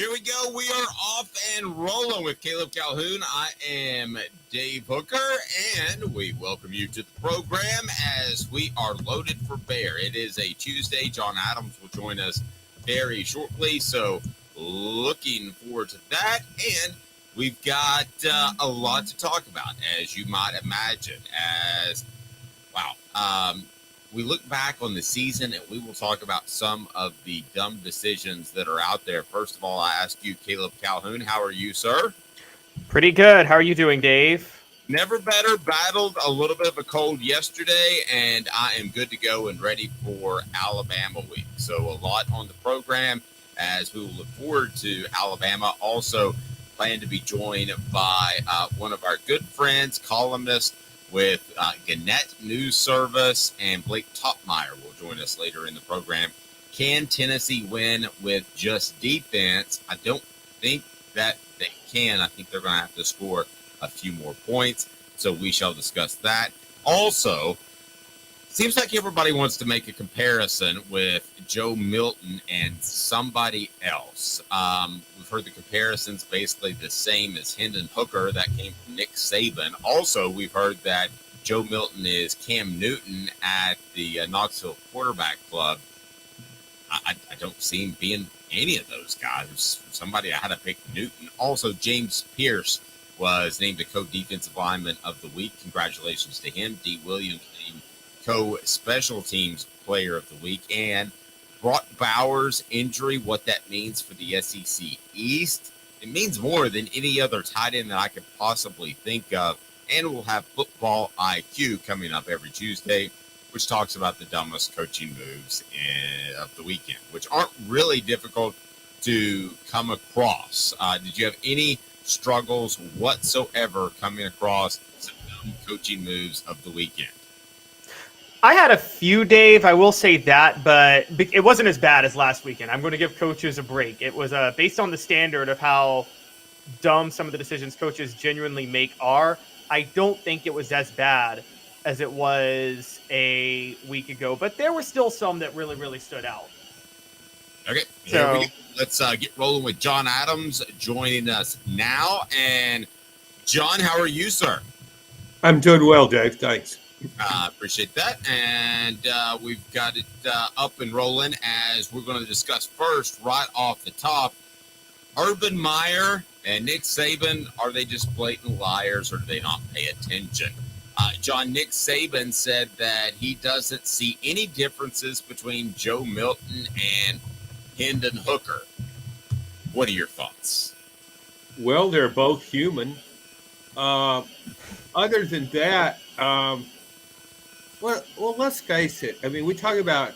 Here we go. We are off and rolling with Caleb Calhoun. I am Dave Hooker, and we welcome you to the program as we are loaded for bear. It is a Tuesday. John Adams will join us very shortly, so looking forward to that. And we've got a lot to talk about, as you might imagine, we look back on the season, and we will talk about some of the dumb decisions that are out there. First of all, I ask you, Caleb Calhoun, how are you, sir? Pretty good. How are you doing, Dave? Never better. Battled a little bit of a cold yesterday, and I am good to go and ready for Alabama week. So a lot on the program as we will look forward to Alabama. Also plan to be joined by one of our good friends, columnist with Gannett News Service, and Blake Toppmeyer will join us later in the program. Can Tennessee win with just defense? I don't think that they can. I think they're going to have to score a few more points, so we shall discuss that. Also, seems like everybody wants to make a comparison with Joe Milton and somebody else. We've heard the comparisons basically the same as Hendon Hooker. That came from Nick Saban. Also, we've heard that Joe Milton is Cam Newton at the Knoxville Quarterback Club. I don't see him being any of those guys. Somebody I had to pick Newton. Also, James Pearce was named the co-defensive lineman of the week. Congratulations to him. Dee Williams named co-special teams player of the week. And Brock Bowers' injury, what that means for the SEC East. It means more than any other tight end that I could possibly think of. And we'll have Football IQ coming up every Tuesday, which talks about the dumbest coaching moves of the weekend, which aren't really difficult to come across. Did you have any struggles whatsoever coming across some dumb coaching moves of the weekend? I had a few, Dave. I will say that, but it wasn't as bad as last weekend. I'm going to give coaches a break. It was based on the standard of how dumb some of the decisions coaches genuinely make are. I don't think it was as bad as it was a week ago, but there were still some that really, really stood out. Okay, here we go. Let's get rolling with John Adams joining us now. And John, how are you, sir? I'm doing well, Dave. Thanks. Appreciate that. And we've got it up and rolling as we're going to discuss first, right off the top, Urban Meyer and Nick Saban. Are they just blatant liars, or do they not pay attention? John, Nick Saban said that he doesn't see any differences between Joe Milton and Hendon Hooker. What are your thoughts? Well, they're both human. Other than that, well, let's face it. I mean, we talk about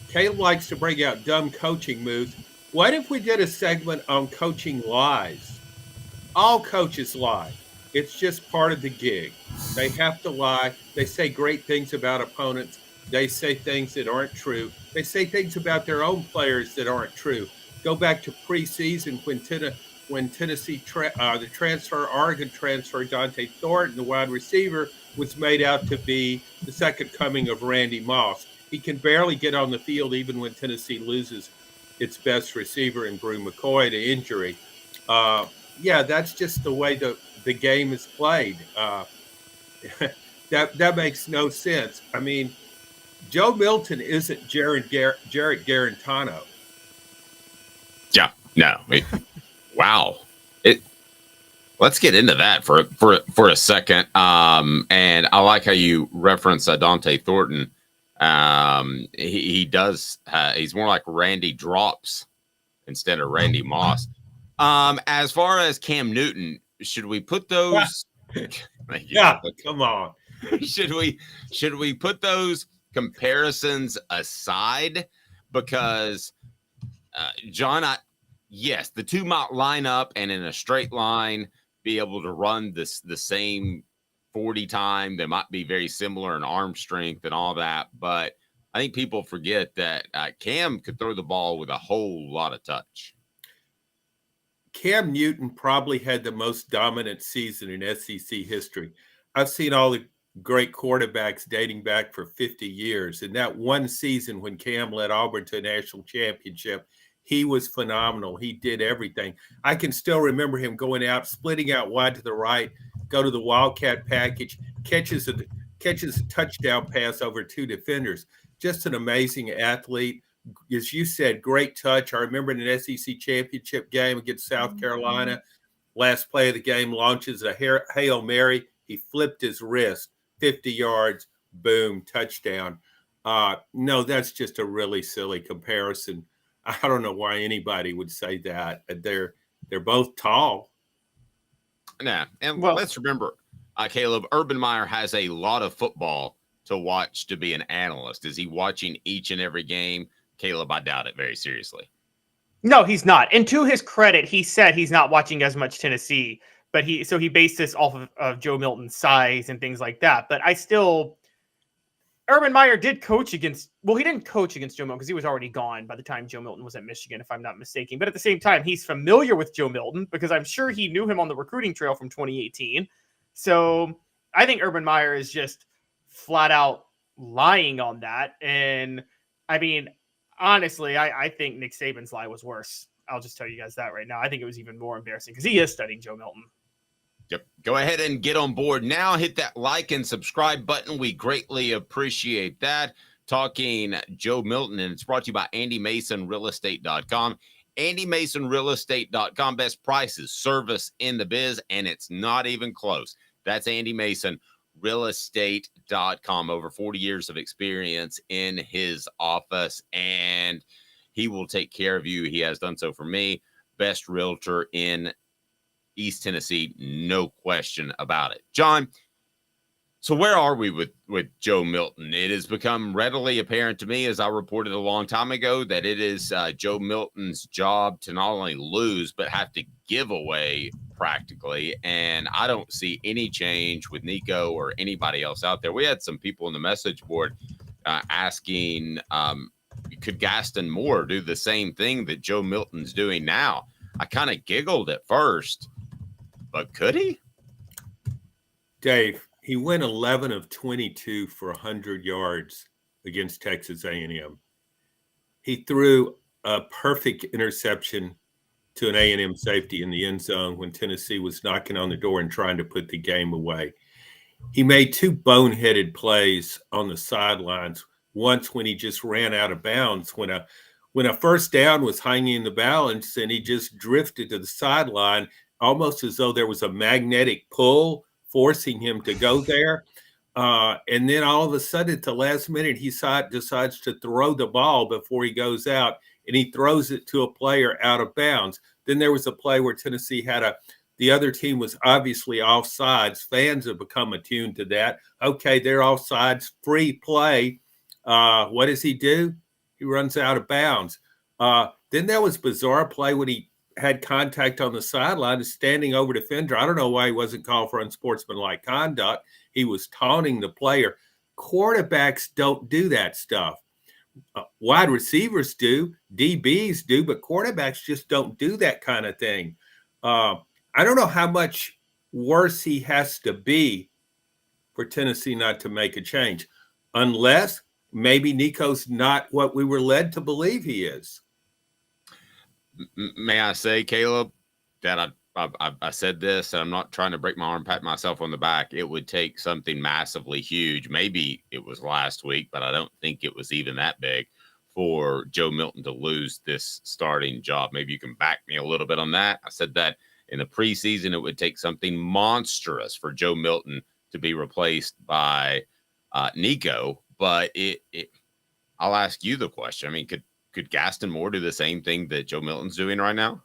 Caleb likes to bring out dumb coaching moves. What if we did a segment on coaching lies? All coaches lie. It's just part of the gig. They have to lie. They say great things about opponents. They say things that aren't true. They say things about their own players that aren't true. Go back to preseason when Tennessee, the Oregon transfer, Dante Thornton, the wide receiver, was made out to be the second coming of Randy Moss. He can barely get on the field even when Tennessee loses its best receiver in Brew McCoy to injury. That's just the way the game is played. That makes no sense. I mean, Joe Milton isn't Jarrett Garantano. Yeah, no. Wow. Let's get into that for a second. And I like how you reference Dante Thornton. He does. He's more like Randy Drops instead of Randy Moss. As far as Cam Newton, should we put those? Yeah, come on. Should we put those comparisons aside? Because John, yes, the two might line up and in a straight line be able to run the same 40 time. They might be very similar in arm strength and all that, but I think people forget that Cam could throw the ball with a whole lot of touch. Cam Newton probably had the most dominant season in SEC history. I've seen all the great quarterbacks dating back for 50 years. And that one season when Cam led Auburn to a national championship, He was phenomenal. He did everything. I can still remember him going out, splitting out wide to the right, go to the Wildcat package, catches a touchdown pass over 2 defenders. Just an amazing athlete. As you said, great touch. I remember in an SEC championship game against South Carolina, last play of the game, launches a Hail Mary. He flipped his wrist, 50 yards, boom, touchdown. No, that's just a really silly comparison. I don't know why anybody would say that. They're both tall. Yeah, and let's remember, Caleb, Urban Meyer has a lot of football to watch to be an analyst. Is he watching each and every game? Caleb, I doubt it very seriously. No, he's not. And to his credit, he said he's not watching as much Tennessee, but he based this off of Joe Milton's size and things like that. But Urban Meyer did coach against, well, he didn't coach against Joe Milton because he was already gone by the time Joe Milton was at Michigan, if I'm not mistaken. But at the same time, he's familiar with Joe Milton because I'm sure he knew him on the recruiting trail from 2018. So I think Urban Meyer is just flat out lying on that. And I mean, honestly, I think Nick Saban's lie was worse. I'll just tell you guys that right now. I think it was even more embarrassing because he is studying Joe Milton. Yep. Go ahead and get on board now. Hit that like and subscribe button. We greatly appreciate that. Talking Joe Milton, and it's brought to you by AndyMasonRealEstate.com. AndyMasonRealEstate.com. Best prices, service in the biz, and it's not even close. That's AndyMasonRealEstate.com. Over 40 years of experience in his office, and he will take care of you. He has done so for me. Best realtor in East Tennessee, no question about it. John, so where are we with Joe Milton? It has become readily apparent to me, as I reported a long time ago, that it is Joe Milton's job to not only lose, but have to give away practically. And I don't see any change with Nico or anybody else out there. We had some people in the message board asking, could Gaston Moore do the same thing that Joe Milton's doing now? I kind of giggled at first, but could he? Dave, he went 11 of 22 for 100 yards against Texas A&M. He threw a perfect interception to an A&M safety in the end zone when Tennessee was knocking on the door and trying to put the game away. He made 2 boneheaded plays on the sidelines. Once when he just ran out of bounds, when a first down was hanging in the balance and he just drifted to the sideline, almost as though there was a magnetic pull forcing him to go there. And then all of a sudden, at the last minute, he decides to throw the ball before he goes out, and he throws it to a player out of bounds. Then there was a play where Tennessee the other team was obviously offsides. Fans have become attuned to that. Okay, they're offsides, free play. What does he do? He runs out of bounds. Then there was bizarre play when he had contact on the sideline, is standing over defender. I don't know why he wasn't called for unsportsmanlike conduct. He was taunting the player. Quarterbacks don't do that stuff. Wide receivers do, DBs do, but quarterbacks just don't do that kind of thing. I don't know how much worse he has to be for Tennessee not to make a change, unless maybe Nico's not what we were led to believe he is. May I say, Caleb, that I said this, and I'm not trying to break my arm, pat myself on the back. It would take something massively huge. Maybe it was last week, but I don't think it was even that big for Joe Milton to lose this starting job. Maybe you can back me a little bit on that. I said that in the preseason, it would take something monstrous for Joe Milton to be replaced by Nico. But I'll ask you the question. I mean, could Gaston Moore do the same thing that Joe Milton's doing right now?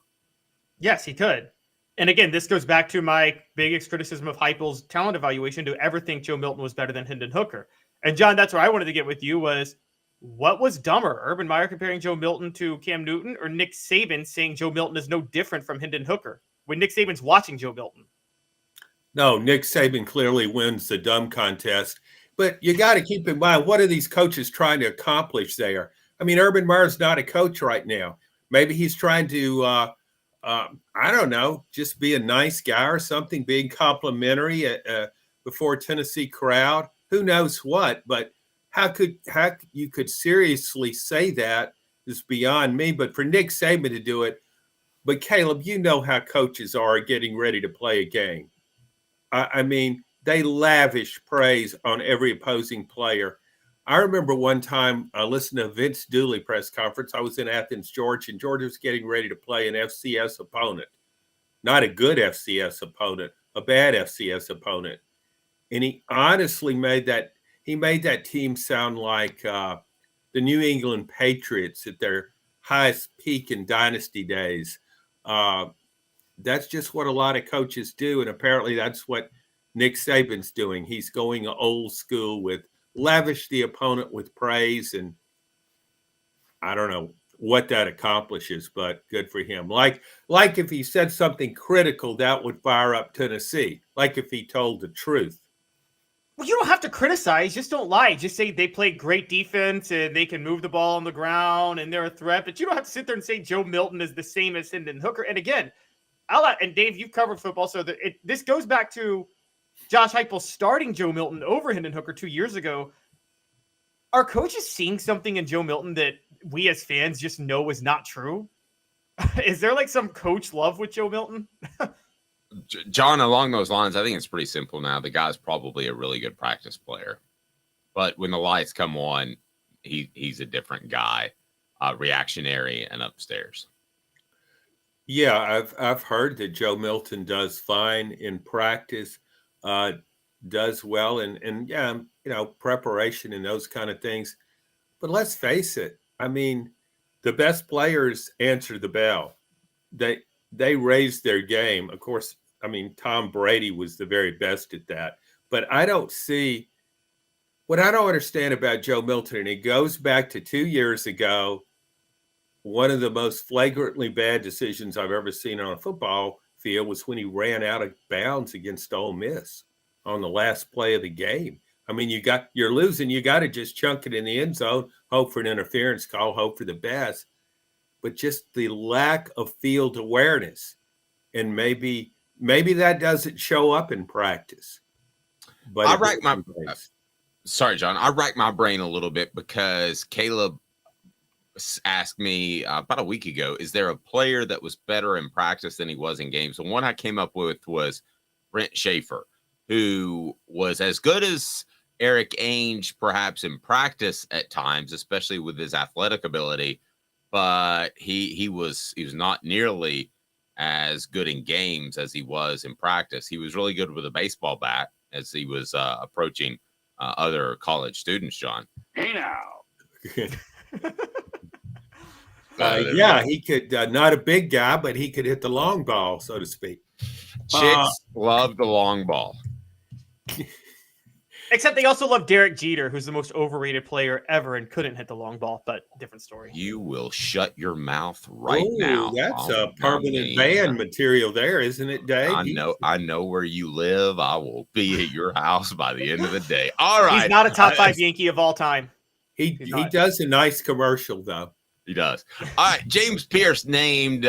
Yes, he could. And again, this goes back to my biggest criticism of Heupel's talent evaluation. To ever think Joe Milton was better than Hendon Hooker. And John, that's where I wanted to get with you was, what was dumber, Urban Meyer comparing Joe Milton to Cam Newton, or Nick Saban saying Joe Milton is no different from Hendon Hooker when Nick Saban's watching Joe Milton? No, Nick Saban clearly wins the dumb contest. But you got to keep in mind, what are these coaches trying to accomplish there? I mean, Urban Meyer's not a coach right now. Maybe he's trying to, I don't know, just be a nice guy or something, being complimentary before a Tennessee crowd. Who knows what? But how you could seriously say that is beyond me. But for Nick Saban to do it, but Caleb, you know how coaches are getting ready to play a game. I mean, they lavish praise on every opposing player. I remember one time I listened to Vince Dooley press conference. I was in Athens, Georgia, and Georgia was getting ready to play an FCS opponent. Not a good FCS opponent, a bad FCS opponent. And he honestly made that team sound like the New England Patriots at their highest peak in dynasty days. That's just what a lot of coaches do. And apparently that's what Nick Saban's doing. He's going old school with lavish the opponent with praise. And I don't know what that accomplishes, but good for him. Like if he said something critical, that would fire up Tennessee. Like if he told the truth. Well, you don't have to criticize. Just don't lie. Just say they play great defense and they can move the ball on the ground and they're a threat. But you don't have to sit there and say Joe Milton is the same as Hendon Hooker. And again, and Dave, you've covered football, so this goes back to Josh Heupel starting Joe Milton over Hendon Hooker 2 years ago. Are coaches seeing something in Joe Milton that we as fans just know is not true? Is there like some coach love with Joe Milton? John, along those lines, I think it's pretty simple now. The guy's probably a really good practice player. But when the lights come on, he's a different guy, reactionary and upstairs. Yeah, I've heard that Joe Milton does fine in practice, does well, and yeah, preparation and those kind of things. But let's face it, I mean, the best players answer the bell. They raise their game. Of course, I mean, Tom Brady was the very best at that. But I don't see what I don't understand about Joe Milton, and it goes back to 2 years ago. One of the most flagrantly bad decisions I've ever seen on a football field was when he ran out of bounds against Ole Miss on the last play of the game. I mean, you're losing. You got to just chunk it in the end zone, hope for an interference call, hope for the best. But just the lack of field awareness, and maybe that doesn't show up in practice. But I rack my brain a little bit because Caleb asked me about a week ago, is there a player that was better in practice than he was in games? And one I came up with was Brent Schaefer, who was as good as Eric Ainge perhaps in practice at times, especially with his athletic ability, but he was not nearly as good in games as he was in practice. He was really good with a baseball bat as he was approaching other college students, John. Hey now. Yeah, he could, not a big guy, but he could hit the long ball, so to speak. Chicks love the long ball. Except they also love Derek Jeter, who's the most overrated player ever and couldn't hit the long ball, but different story. You will shut your mouth now. That's a permanent ban material there, isn't it, Dave? I know where you live. I will be at your house by the end of the day. All right. He's not a top 5 Yankee of all time. He does a nice commercial, though. He does. All right. James Pearce named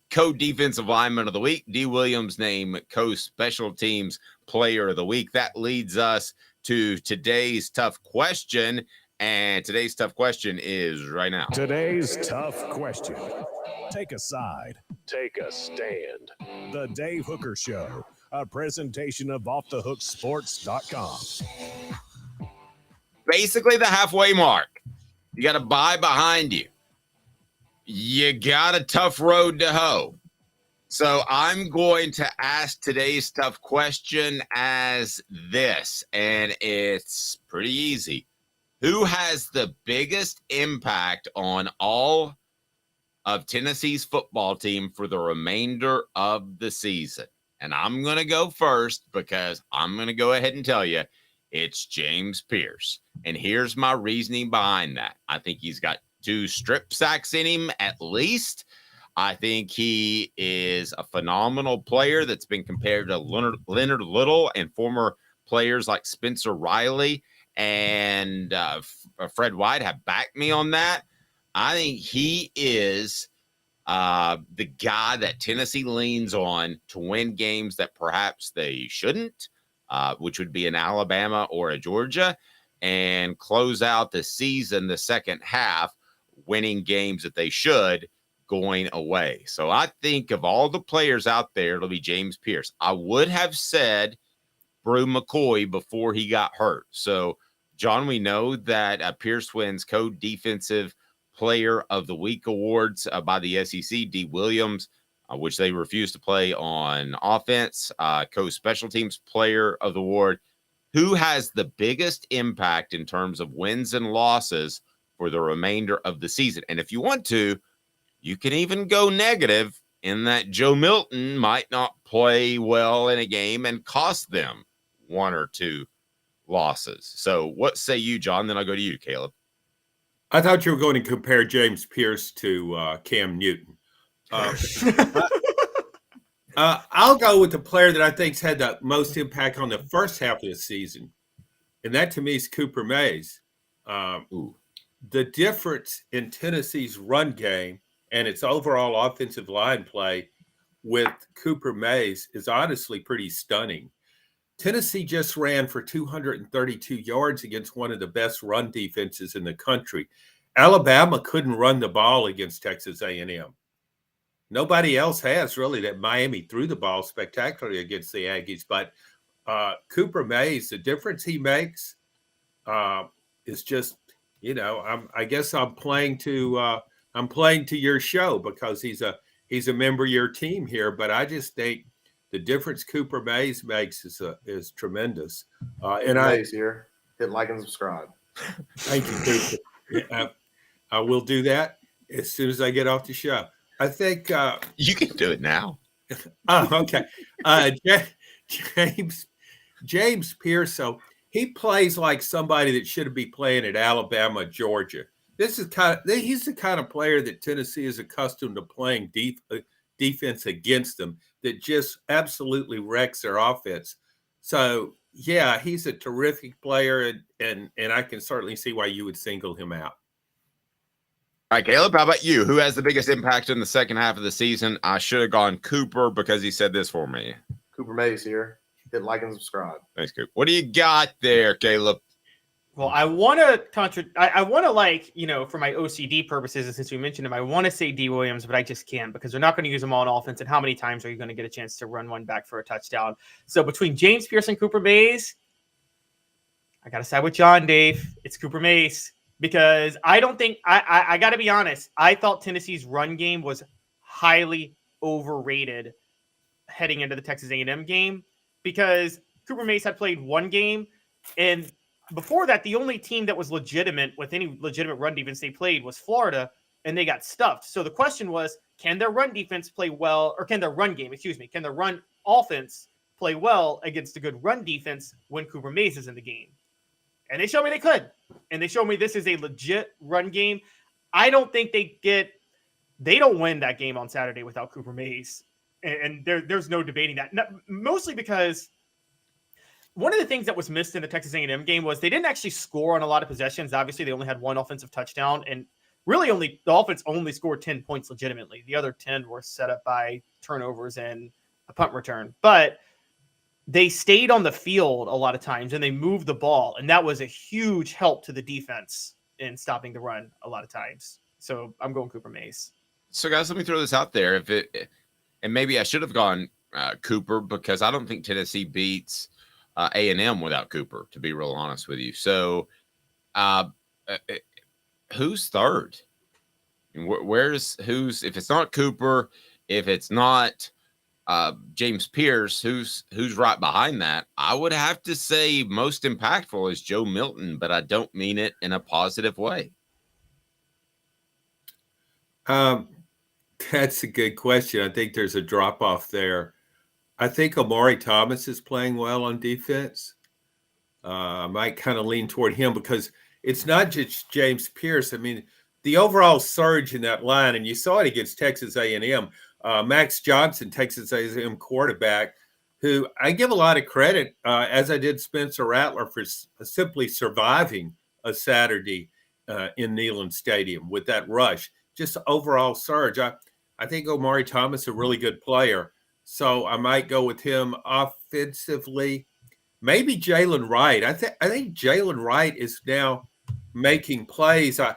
co-defensive lineman of the week. Dee Williams named co-special teams player of the week. That leads us to today's tough question. And today's tough question is right now. Today's tough question. Take a side. Take a stand. The Dave Hooker Show. A presentation of offthehooksports.com. Basically the halfway mark. You got a bye behind you. You got a tough road to hoe. So I'm going to ask today's tough question as this, and it's pretty easy. Who has the biggest impact on all of Tennessee's football team for the remainder of the season? And I'm going to go first because I'm going to go ahead and tell you it's James Pearce. And here's my reasoning behind that. I think he's got 2 strip sacks in him at least. I think he is a phenomenal player that's been compared to Leonard Little and former players like Spencer Riley and Fred White have backed me on that. I think he is the guy that Tennessee leans on to win games that perhaps they shouldn't, which would be an Alabama or a Georgia, and close out the season, the second half, winning games that they should going away. So I think of all the players out there, it'll be James Pearce. I would have said Brew McCoy before he got hurt. So, John, we know that Pearce wins co-defensive player of the week awards by the SEC. Dee Williams, which they refused to play on offense, co-special teams player of the award. Who has the biggest impact in terms of wins and losses for the remainder of the season? And if you want to, you can even go negative in that Joe Milton might not play well in a game and cost them one or two losses. So what say you, John? Then I'll go to you, Caleb. I thought you were going to compare James Pearce to Cam Newton. I'll go with the player that I think's had the most impact on the first half of the season, and that to me is Cooper Mays. The difference in Tennessee's run game and its overall offensive line play with Cooper Mays is honestly pretty stunning. Tennessee just ran for 232 yards against one of the best run defenses in the country. Alabama couldn't run the ball against Texas A&M. Nobody else has, really. That Miami threw the ball spectacularly against the Aggies. But Cooper Mays, the difference he makes is just, I guess I'm playing to your show because he's a member of your team here. But I just think the difference Cooper Mays makes is tremendous. Mays here. Hit like and subscribe. Thank you, Cooper. I will do that as soon as I get off the show. I think you can do it now. Oh, okay. James Pearce, so he plays like somebody that should be playing at Alabama, Georgia. He's the kind of player that Tennessee is accustomed to playing defense against them that just absolutely wrecks their offense. So yeah, he's a terrific player, and I can certainly see why you would single him out. All right, Caleb, how about you? Who has the biggest impact in the second half of the season? I should have gone Cooper because he said this for me. Cooper Mays here. Hit like and subscribe. Thanks, Cooper. What do you got there, Caleb? Well, I want to I want to, for my OCD purposes, and since we mentioned him, I want to say Dee Williams, but I just can't because they're not going to use him all on offense. And how many times are you going to get a chance to run one back for a touchdown? So between James Pearce and Cooper Mays, I got to side with John, Dave. It's Cooper Mays. Because I don't think I got to be honest. I thought Tennessee's run game was highly overrated heading into the Texas A&M game because Cooper Mays had played one game, and before that, the only team that was legitimate with any legitimate run defense they played was Florida, and they got stuffed. So the question was, can their run defense play well, or can their run game, can their run offense play well against a good run defense when Cooper Mays is in the game? And they showed me they could. And they showed me this is a legit run game. I don't think they don't win that game on Saturday without Cooper Mays. And there's no debating that. Mostly because one of the things that was missed in the Texas A&M game was they didn't actually score on a lot of possessions. Obviously, they only had one offensive touchdown. And really the offense only scored 10 points legitimately. The other 10 were set up by turnovers and a punt return. But they stayed on the field a lot of times and they moved the ball. And that was a huge help to the defense in stopping the run a lot of times. So I'm going Cooper Mays. So guys, let me throw this out there. And maybe I should have gone Cooper because I don't think Tennessee beats A&M without Cooper, to be real honest with you. So who's third? If it's not Cooper, if it's not James Pearce, who's right behind that? I would have to say most impactful is Joe Milton, but I don't mean it in a positive way. That's a good question. I think there's a drop off there. I think Omari Thomas is playing well on defense. I might kind of lean toward him because it's not just James Pearce. I mean, the overall surge in that line, and you saw it against Texas A&M. Max Johnson, Texas A&M quarterback, who I give a lot of credit, as I did Spencer Rattler, for simply surviving a Saturday in Neyland Stadium with that rush. Just overall surge. I think Omari Thomas is a really good player, so I might go with him offensively. Maybe Jalen Wright. I think Jalen Wright is now making plays. I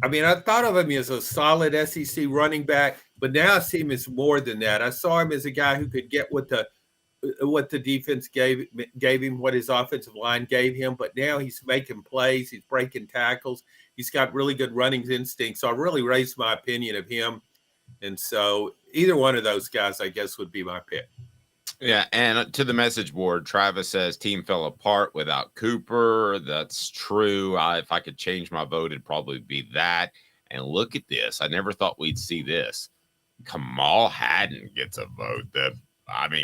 I mean, I thought of him as a solid SEC running back, but now I see him as more than that. I saw him as a guy who could get what the defense gave him, what his offensive line gave him. But now he's making plays, he's breaking tackles, he's got really good running instincts. So I really raised my opinion of him, and so either one of those guys, I guess, would be my pick. Yeah, and to the message board, Travis says team fell apart without Cooper. That's true. If I could change my vote, it'd probably be that. And look at this. I never thought we'd see this. Kamal Hadden gets a vote.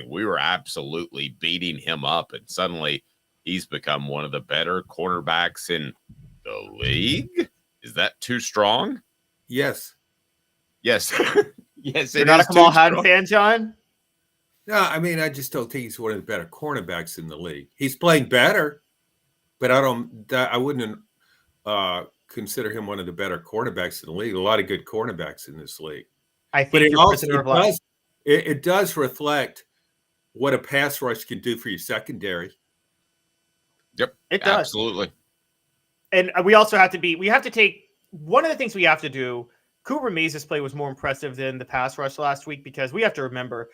We were absolutely beating him up, and suddenly he's become one of the better cornerbacks in the league. Is that too strong? Yes. Yes. Yes, You're not a Kamal Hadden fan, John? No, I mean, I just don't think he's one of the better cornerbacks in the league. He's playing better, but I wouldn't consider him one of the better cornerbacks in the league. A lot of good cornerbacks in this league. I think it does reflect what a pass rush can do for your secondary. Yep, it does. Absolutely. And we also have to take one of the things we have to do. Cooper Mays' play was more impressive than the pass rush last week, because we have to remember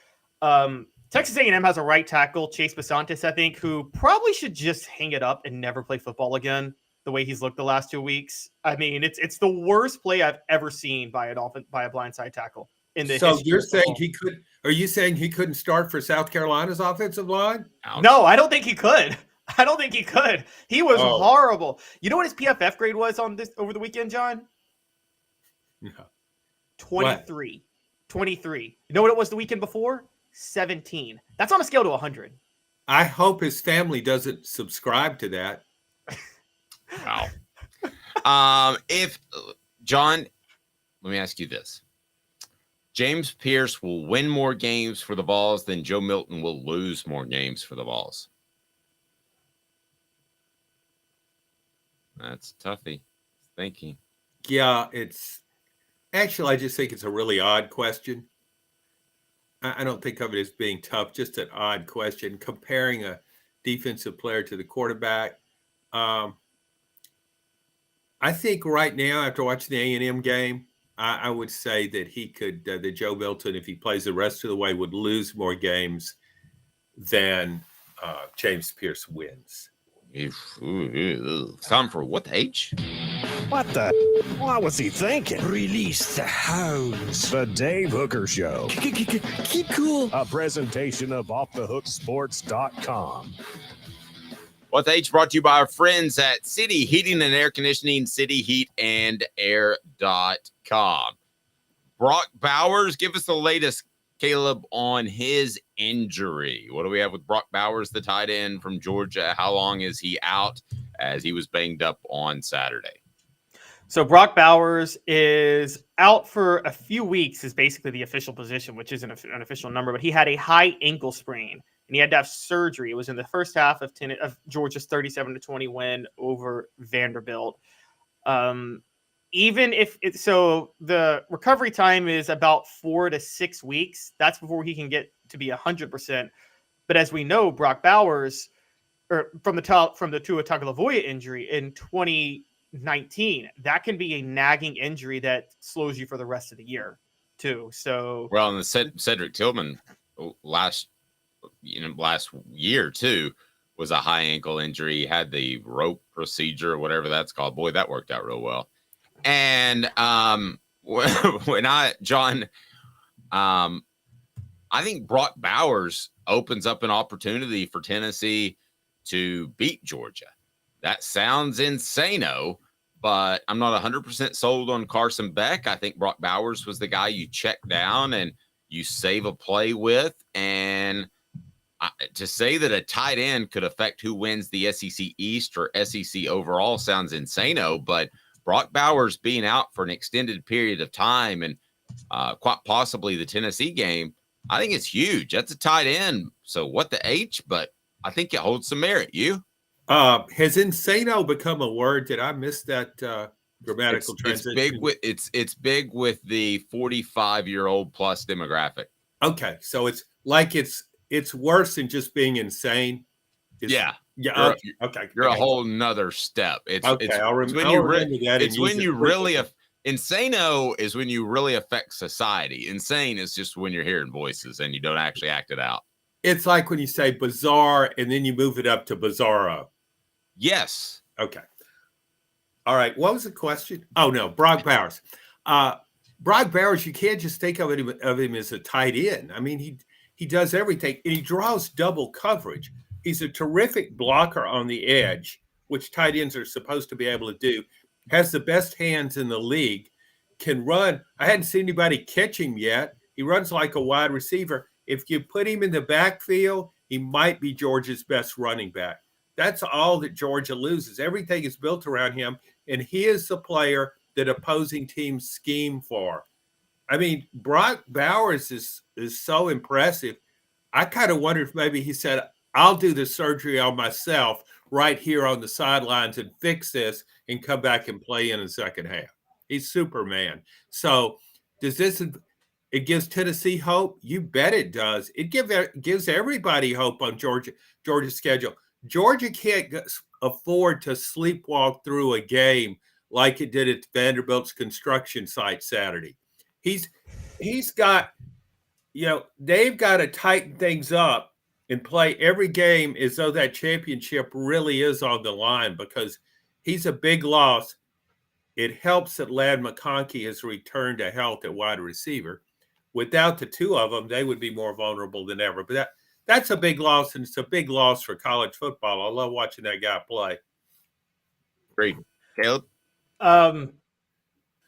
Texas A&M has a right tackle, Chase Basantis, I think, who probably should just hang it up and never play football again. The way he's looked the last 2 weeks, I mean, it's the worst play I've ever seen by a blindside tackle in the. So you're saying he could? Are you saying he couldn't start for South Carolina's offensive line? No, I don't think he could. He was horrible. You know what his PFF grade was on this over the weekend, John? No. 23. What? 23. You know what it was the weekend before? 17. That's on a scale to 100. I hope his family doesn't subscribe to that. Wow. If John, let me ask you this. James Pearce will win more games for the Vols than Joe Milton will lose more games for the Vols. That's toughy thinking. Yeah, I just think it's a really odd question. I don't think of it as being tough, just an odd question. Comparing a defensive player to the quarterback. I think right now, after watching the A&M game, I would say that that Joe Milton, if he plays the rest of the way, would lose more games than James Pearce wins. Time for what the H? What the? What was he thinking? Release the hounds. The Dave Hooker Show. Keep cool. A presentation of OffTheHookSports.com. What the H brought to you by our friends at City Heating and Air Conditioning, cityheatandair.com. Brock Bowers, give us the latest, Caleb, on his injury. What do we have with Brock Bowers, the tight end from Georgia? How long is he out, as he was banged up on Saturday? So Brock Bowers is out for a few weeks, is basically the official position, which isn't an official number, but he had a high ankle sprain and he had to have surgery. It was in the first half of Georgia's 37-20 win over Vanderbilt. The recovery time is about 4 to 6 weeks. That's before he can get to be 100%. But as we know, Brock Bowers, from the Tua Tagovailoa injury in 2019, that can be a nagging injury that slows you for the rest of the year too. So, well, and the Cedric Tillman last year too was a high ankle injury. He had the rope procedure or whatever that's called. Boy, that worked out real well. And I think Brock Bowers opens up an opportunity for Tennessee to beat Georgia. That sounds insane-o, but I'm not 100% sold on Carson Beck. I think Brock Bowers was the guy you check down and you save a play with. And to say that a tight end could affect who wins the SEC East or SEC overall sounds insane-o, but Brock Bowers being out for an extended period of time and quite possibly the Tennessee game, I think it's huge. That's a tight end. So what the H, but I think it holds some merit. You? Has insano become a word? Did I miss that grammatical transition? It's big with the 45-year-old plus demographic. Okay, so it's like it's worse than just being insane. Yeah. Okay. You're a whole nother step. It's okay. I'll remember that. It's when you really Insano is when you really affect society. Insane is just when you're hearing voices and you don't actually act it out. It's like when you say bizarre and then you move it up to bizarro. Yes. Okay. All right. What was the question? Oh, no. Brock Bowers. Brock Bowers, you can't just think of him as a tight end. I mean, he does everything, and he draws double coverage. He's a terrific blocker on the edge, which tight ends are supposed to be able to do. Has the best hands in the league. Can run. I hadn't seen anybody catch him yet. He runs like a wide receiver. If you put him in the backfield, he might be Georgia's best running back. That's all that Georgia loses. Everything is built around him, and he is the player that opposing teams scheme for. I mean, Brock Bowers is so impressive. I kind of wonder if maybe he said, I'll do the surgery on myself right here on the sidelines and fix this and come back and play in the second half. He's Superman. So does this – it gives Tennessee hope? You bet it does. It gives everybody hope on Georgia's schedule. Georgia can't afford to sleepwalk through a game like it did at Vanderbilt's construction site Saturday. He's got, they've got to tighten things up and play every game as though that championship really is on the line, because he's a big loss. It helps that Ladd McConkey has returned to health at wide receiver. Without the two of them, they would be more vulnerable than ever. But that's a big loss, and it's a big loss for college football. I love watching that guy play. Great. Caleb?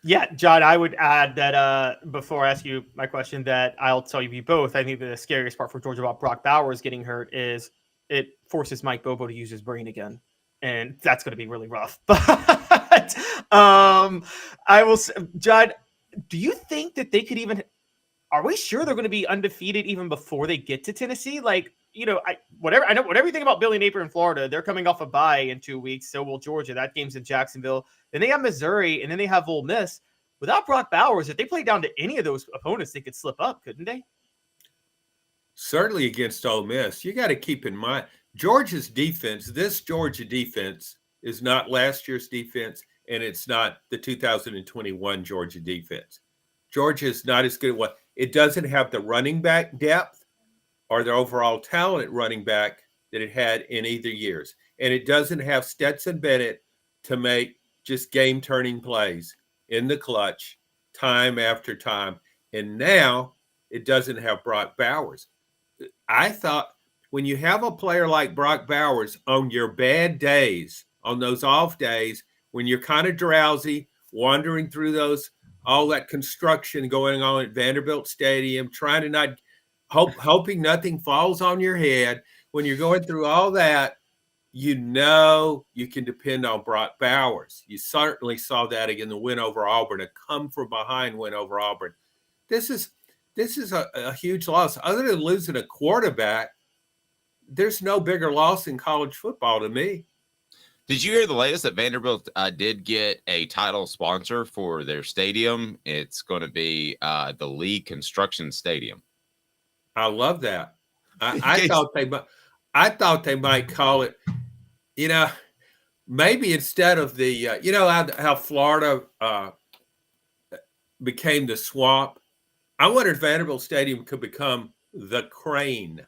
Yeah, John, I would add that before I ask you my question, that I'll tell you both. I think the scariest part for Georgia about Brock Bowers getting hurt is it forces Mike Bobo to use his brain again. And that's going to be really rough. But I will say, John, do you think that they could even – are we sure they're going to be undefeated even before they get to Tennessee? Like, I know whatever you think about Billy Napier in Florida, they're coming off a bye in 2 weeks. So will Georgia. That game's in Jacksonville. Then they have Missouri, and then they have Ole Miss. Without Brock Bowers, if they play down to any of those opponents, they could slip up, couldn't they? Certainly against Ole Miss. You got to keep in mind, Georgia's defense, this Georgia defense is not last year's defense, and it's not the 2021 Georgia defense. Georgia is not as good at what it doesn't have the running back depth or the overall talent at running back that it had in either years. And it doesn't have Stetson Bennett to make just game-turning plays in the clutch time after time. And now it doesn't have Brock Bowers. I thought when you have a player like Brock Bowers on your bad days, on those off days, when you're kind of drowsy, wandering through all that construction going on at Vanderbilt Stadium, trying to not hoping nothing falls on your head. When you're going through all that, you can depend on Brock Bowers. You certainly saw that again, the win over Auburn, a come from behind win over Auburn. This is a huge loss. Other than losing a quarterback, there's no bigger loss in college football to me. Did you hear the latest that Vanderbilt did get a title sponsor for their stadium? It's going to be the Lee Construction Stadium. I love that. I thought they might call it, maybe instead of the, how Florida became the Swamp. I wonder if Vanderbilt Stadium could become the Crane.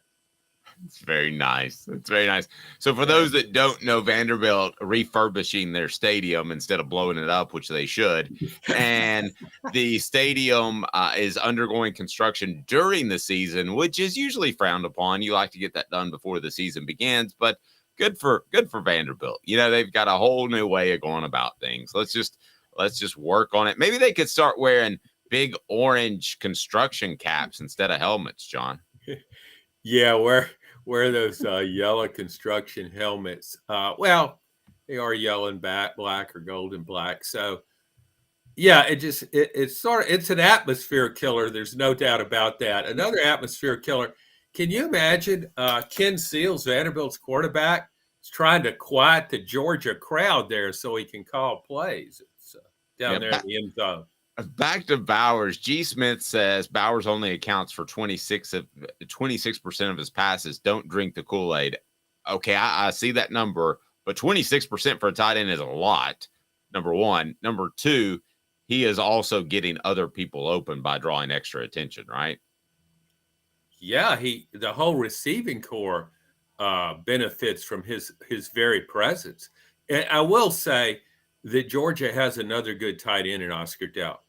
It's very nice. It's very nice. So for those that don't know, Vanderbilt refurbishing their stadium instead of blowing it up, which they should. And the stadium is undergoing construction during the season, which is usually frowned upon. You like to get that done before the season begins, but good for Vanderbilt. They've got a whole new way of going about things. Let's just work on it. Maybe they could start wearing big orange construction caps instead of helmets, John. Yeah, wear those yellow construction helmets. They are yellow and black or gold and black. So, yeah, it's an atmosphere killer. There's no doubt about that. Another atmosphere killer. Can you imagine Ken Seals, Vanderbilt's quarterback, is trying to quiet the Georgia crowd there so he can call plays? It's down there in the end zone. Back to Bowers. G. Smith says Bowers only accounts for 26% of his passes. Don't drink the Kool-Aid. Okay, I see that number, but 26% for a tight end is a lot. Number one. Number two, he is also getting other people open by drawing extra attention, right? Yeah, the whole receiving core benefits from his very presence. And I will say that Georgia has another good tight end in Oscar Dell.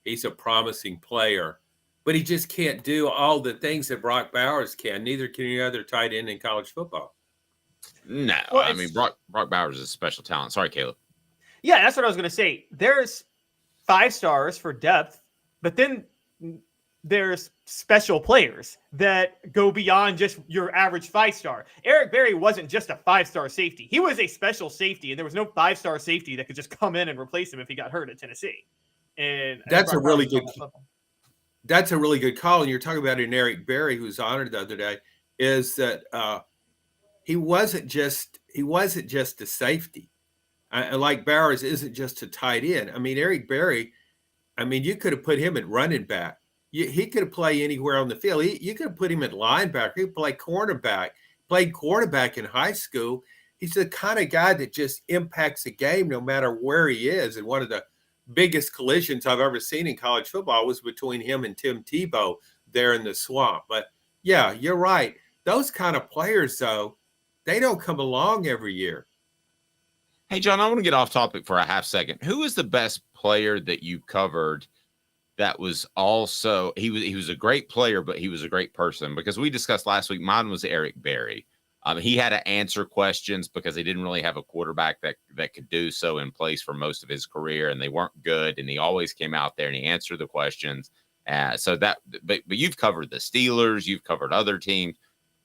He's a promising player, but he just can't do all the things that Brock Bowers can. Neither can any other tight end in college football. No, Well, I mean Brock Bowers is a special talent. Sorry, Caleb. Yeah, that's what I was going to say. There's 5 stars for depth, but then there's special players that go beyond just your average 5-star. Eric Berry wasn't just a 5-star safety. He was a special safety, and there was no 5-star safety that could just come in and replace him if he got hurt at Tennessee. And that's a really good call. And you're talking about an Eric Berry who was honored the other day, is that he wasn't just a safety. Like Bowers isn't just a tight end. I mean, Eric Berry, you could have put him at running back. He could have played anywhere on the field. You could have put him at linebacker. He could play cornerback. Played quarterback in high school. He's the kind of guy that just impacts a game no matter where he is. And one of the biggest collisions I've ever seen in college football was between him and Tim Tebow there in the swamp. But yeah, you're right. Those kind of players, though, they don't come along every year. Hey, John, I want to get off topic for a half second. Who is the best player that you covered that was also he was a great player, but he was a great person? Because we discussed last week, mine was Eric Berry. He had to answer questions because he didn't really have a quarterback that could do so in place for most of his career, and they weren't good. And he always came out there and he answered the questions. But you've covered the Steelers, you've covered other teams.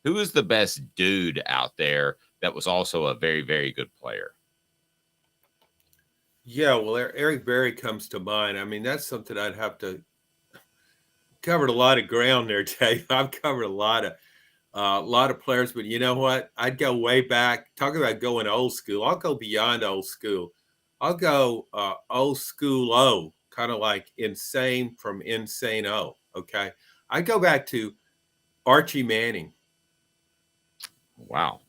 Who is the best dude out there that was also a very, very good player? Yeah, well, Eric Berry comes to mind. That's something I'd have to covered a lot of ground there, Dave. I've covered a lot of players, but you know what? I'd go way back. Talk about going old school. I'll go beyond old school. I'll go old school O, kind of like Insane from Insane O. Okay, I'd go back to Archie Manning. Wow.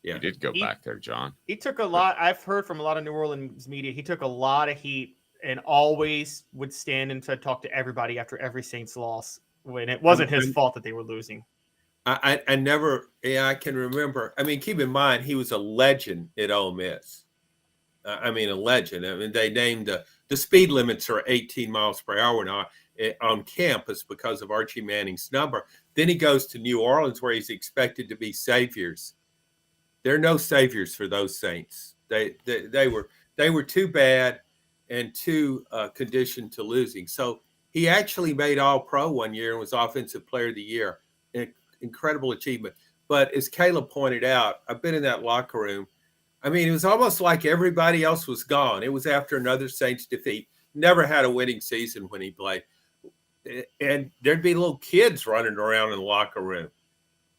Yeah, you did go back there, John. He took a lot. I've heard from a lot of New Orleans media. He took a lot of heat and always would stand and talk to everybody after every Saints loss when it wasn't his fault that they were losing. I can remember. Keep in mind, he was a legend at Ole Miss. A legend. They named the speed limits are 18 miles per hour now on campus because of Archie Manning's number. Then he goes to New Orleans where he's expected to be saviors. There are no saviors for those Saints. They were too bad and too conditioned to losing. So he actually made All-Pro one year and was Offensive Player of the Year. Incredible achievement. But as Caleb pointed out, I've been in that locker room. It was almost like everybody else was gone. It was after another Saints defeat. Never had a winning season when he played. And there'd be little kids running around in the locker room.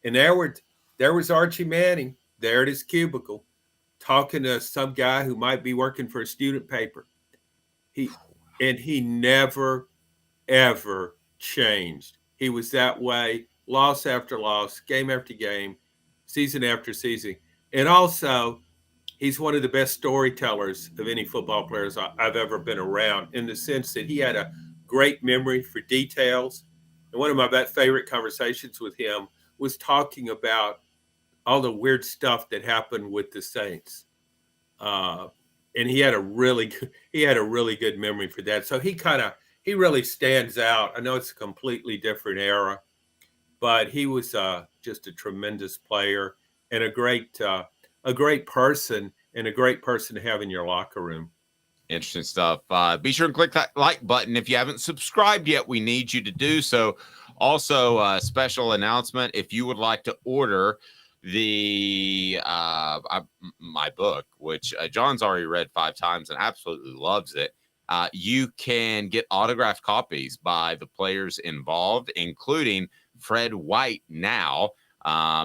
And there was Archie Manning there at his cubicle talking to some guy who might be working for a student paper. He never, ever changed. He was that way, loss after loss, game after game, season after season. And also, he's one of the best storytellers of any football players I've ever been around, in the sense that he had a great memory for details. And one of my favorite conversations with him was talking about all the weird stuff that happened with the Saints. And he had a really good memory for that. So he really stands out. I know it's a completely different era, but he was just a tremendous player and a great person, and a great person to have in your locker room. Interesting stuff. Be sure and click that like button. If you haven't subscribed yet, we need you to do so. Also, a special announcement: if you would like to order my book, which John's already read 5 times and absolutely loves it, you can get autographed copies by the players involved, including Fred White now,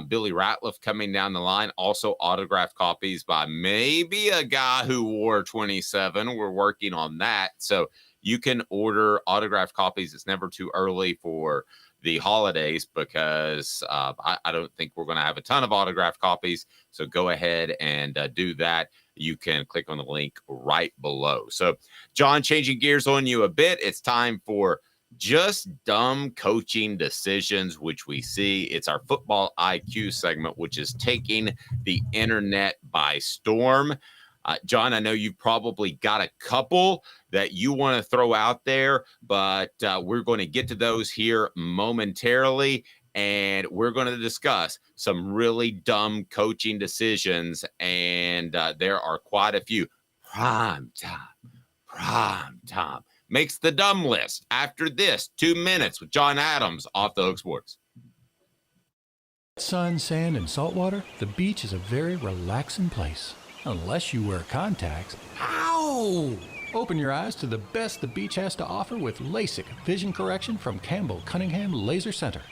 Billy Ratliff coming down the line, also autographed copies by maybe a guy who wore 27. We're working on that. So you can order autographed copies. It's never too early for the holidays because I don't think we're going to have a ton of autographed copies. So go ahead and do that. You can click on the link right below. So, John, changing gears on you a bit, it's time for Just Dumb Coaching Decisions, which we see. It's our football IQ segment, which is taking the internet by storm. John, I know you've probably got a couple that you want to throw out there, but we're going to get to those here momentarily. And we're going to discuss some really dumb coaching decisions. And there are quite a few. Prime time makes the dumb list. After this, 2 minutes with John Adams, Off the Hook Sports. Sun, sand, and salt water, the beach is a very relaxing place. Unless you wear contacts. Ow! Open your eyes to the best the beach has to offer with LASIK vision correction from Campbell Cunningham Laser Center.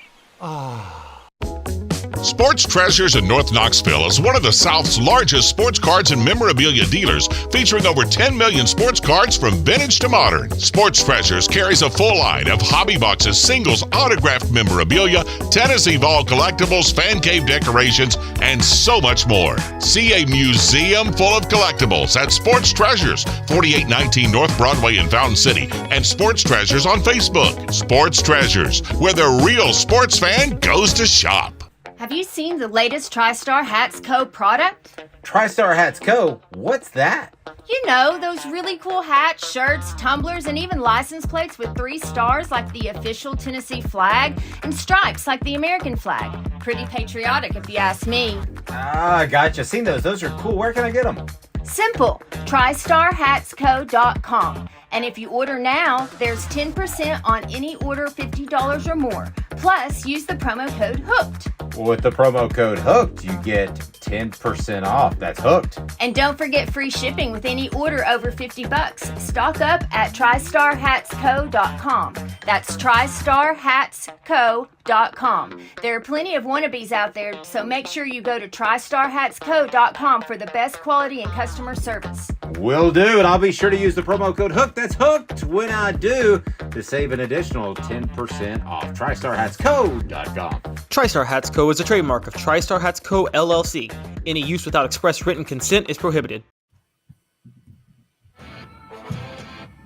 Sports Treasures in North Knoxville is one of the South's largest sports cards and memorabilia dealers, featuring over 10 million sports cards from vintage to modern. Sports Treasures carries a full line of hobby boxes, singles, autographed memorabilia, Tennessee Vol collectibles, fan cave decorations, and so much more. See a museum full of collectibles at Sports Treasures, 4819 North Broadway in Fountain City, and Sports Treasures on Facebook. Sports Treasures, where the real sports fan goes to shop. Have you seen the latest TriStar Hats Co. product? TriStar Hats Co.? What's that? You know, those really cool hats, shirts, tumblers, and even license plates with 3 stars like the official Tennessee flag and stripes like the American flag. Pretty patriotic if you ask me. Gotcha. Seen those. Those are cool. Where can I get them? Simple. TriStarHatsCo.com. And if you order now, there's 10% on any order $50 or more. Plus, use the promo code HOOKED. With the promo code HOOKED, you get 10% off. That's hooked. And don't forget free shipping with any order over $50. Stock up at TriStarHatsCo.com. That's TriStarHatsCo.com. There are plenty of wannabes out there, so make sure you go to TriStarHatsCo.com for the best quality and customer service. Will do, and I'll be sure to use the promo code HOOKED. That's hooked when I do to save an additional 10% off. TriStarHatsCo.com. TriStar Hats Co. is a trademark of TriStar Hats Co. LLC. Any use without express written consent is prohibited.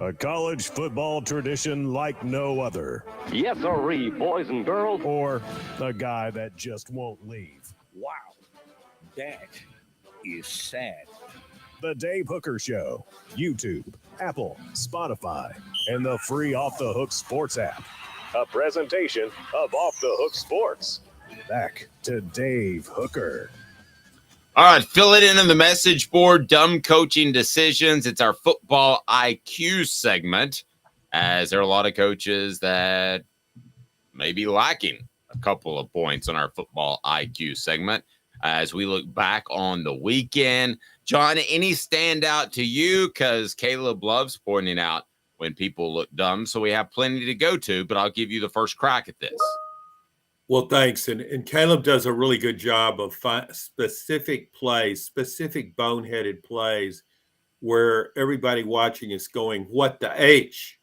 A college football tradition like no other. Yes, sirree, boys and girls. Or a guy that just won't leave. Wow, that is sad. The Dave Hooker Show, YouTube, Apple, Spotify, and the free Off the Hook Sports app. A presentation of Off the Hook Sports. Back to Dave Hooker. All right, fill it in on the message board. Dumb coaching decisions. It's our football IQ segment, as there are a lot of coaches that may be lacking a couple of points on our football IQ segment. As we look back on the weekend, John, any stand out to you? Because Caleb loves pointing out when people look dumb, so we have plenty to go to, but I'll give you the first crack at this. Well, thanks. And Caleb does a really good job of specific plays, specific boneheaded plays where everybody watching is going, what the H?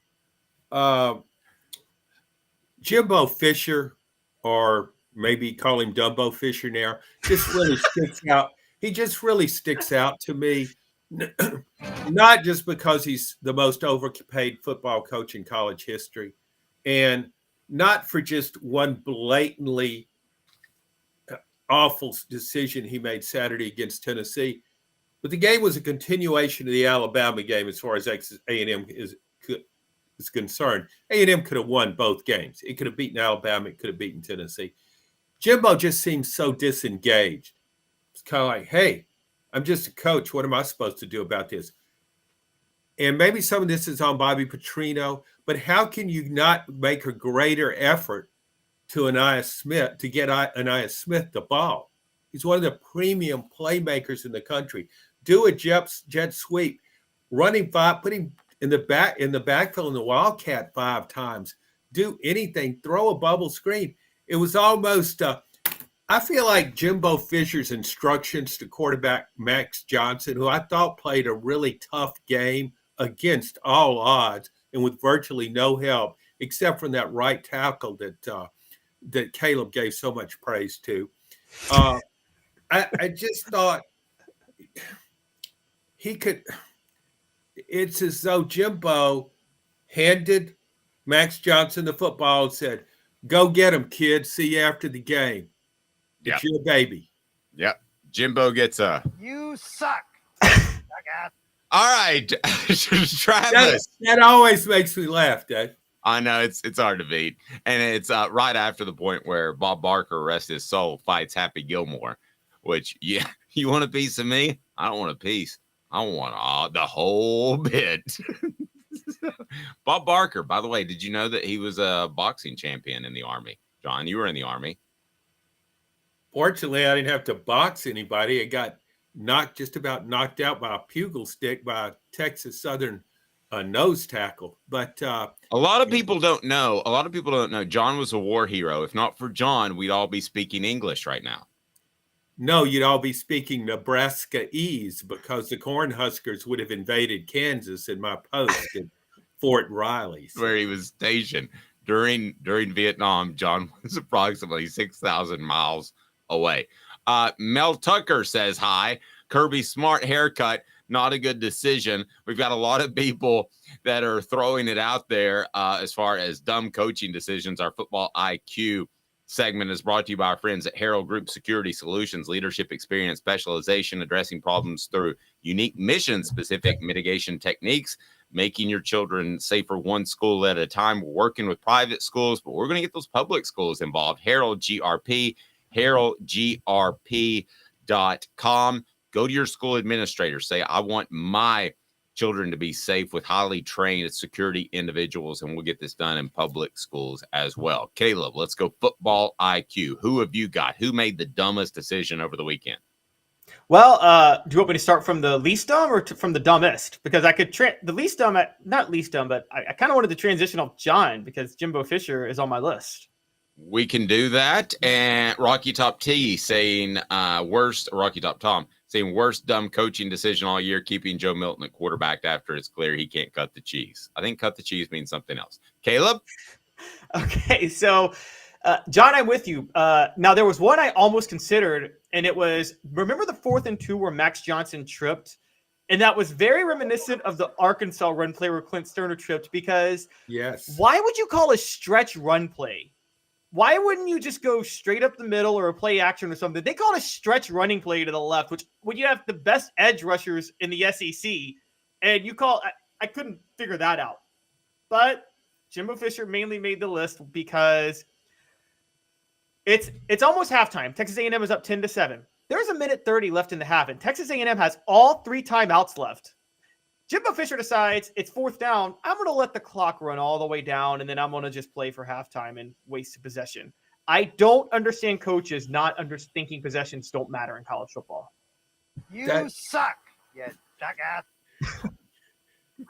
Jimbo Fisher, or maybe call him Dumbo Fisher now, just really sticks out. He just really sticks out to me, not just because he's the most overpaid football coach in college history, and not for just one blatantly awful decision he made Saturday against Tennessee, but the game was a continuation of the Alabama game as far as A&M is concerned. A&M could have won both games. It could have beaten Alabama. It could have beaten Tennessee. Jimbo just seems so disengaged. It's kind of like, hey, I'm just a coach. What am I supposed to do about this? And maybe some of this is on Bobby Petrino, but how can you not make a greater effort to get Anaya Smith the ball? He's one of the premium playmakers in the country. Do a jet sweep, running 5, put him in the backfield in the Wildcat 5 times. Do anything, throw a bubble screen. It was almost I feel like Jimbo Fisher's instructions to quarterback Max Johnson, who I thought played a really tough game against all odds and with virtually no help, except from that right tackle that that Caleb gave so much praise to. I just thought he could. It's as though Jimbo handed Max Johnson the football and said, "Go get him, kid. See you after the game. It's your baby." Yep. Jimbo gets a. You suck. All right, Travis. That always makes me laugh, Dave. I know it's hard to beat, and it's right after the point where Bob Barker, rest his soul, fights Happy Gilmore. Which, yeah, you want a piece of me? I don't want a piece. I want the whole bit. Bob Barker, by the way, did you know that he was a boxing champion in the Army? John, you were in the Army. Fortunately, I didn't have to box anybody. I got just about knocked out by a pugil stick by a Texas Southern nose tackle. But a lot of people don't know. John was a war hero. If not for John, we'd all be speaking English right now. No, you'd all be speaking Nebraska-ese because the Cornhuskers would have invaded Kansas in my post at Fort Riley. Where he was stationed. During Vietnam, John was approximately 6,000 miles away. Mel Tucker says hi. Kirby Smart haircut, not a good decision. We've got a lot of people that are throwing it out there as far as dumb coaching decisions. Our football IQ segment is brought to you by our friends at Herald Group Security Solutions, leadership experience, specialization, addressing problems through unique mission-specific mitigation techniques, making your children safer one school at a time. We're working with private schools, but we're going to get those public schools involved. Herald GRP, heraldgrp.com. Go to your school administrator. Say, I want my children to be safe with highly trained security individuals, and we'll get this done in public schools as well. Caleb, let's go football IQ. Who have you got? Who made the dumbest decision over the weekend? Well, do you want me to start from the least dumb or from the dumbest? Because I could the least dumb, not least dumb, but I kind of wanted to transition off John because Jimbo Fisher is on my list. We can do that. And Rocky Top T saying Rocky Top Tom saying worst dumb coaching decision all year, keeping Joe Milton at quarterback after it's clear he can't cut the cheese. I think cut the cheese means something else. Caleb? Okay, so John, I'm with you. Now, there was one I almost considered, and it was, remember the 4th and 2 where Max Johnson tripped? And that was very reminiscent of the Arkansas run play where Clint Sterner tripped because why would you call a stretch run play? Why wouldn't you just go straight up the middle or a play action or something? They call it a stretch running play to the left, which when you have the best edge rushers in the SEC, and you call – I couldn't figure that out. But Jimbo Fisher mainly made the list because it's almost halftime. Texas A&M is up 10-7. There's 1:30 left in the half, and Texas A&M has all 3 timeouts left. Jimbo Fisher decides it's 4th down. I'm going to let the clock run all the way down, and then I'm going to just play for halftime and waste a possession. I don't understand coaches not thinking possessions don't matter in college football. You suck, you jackass.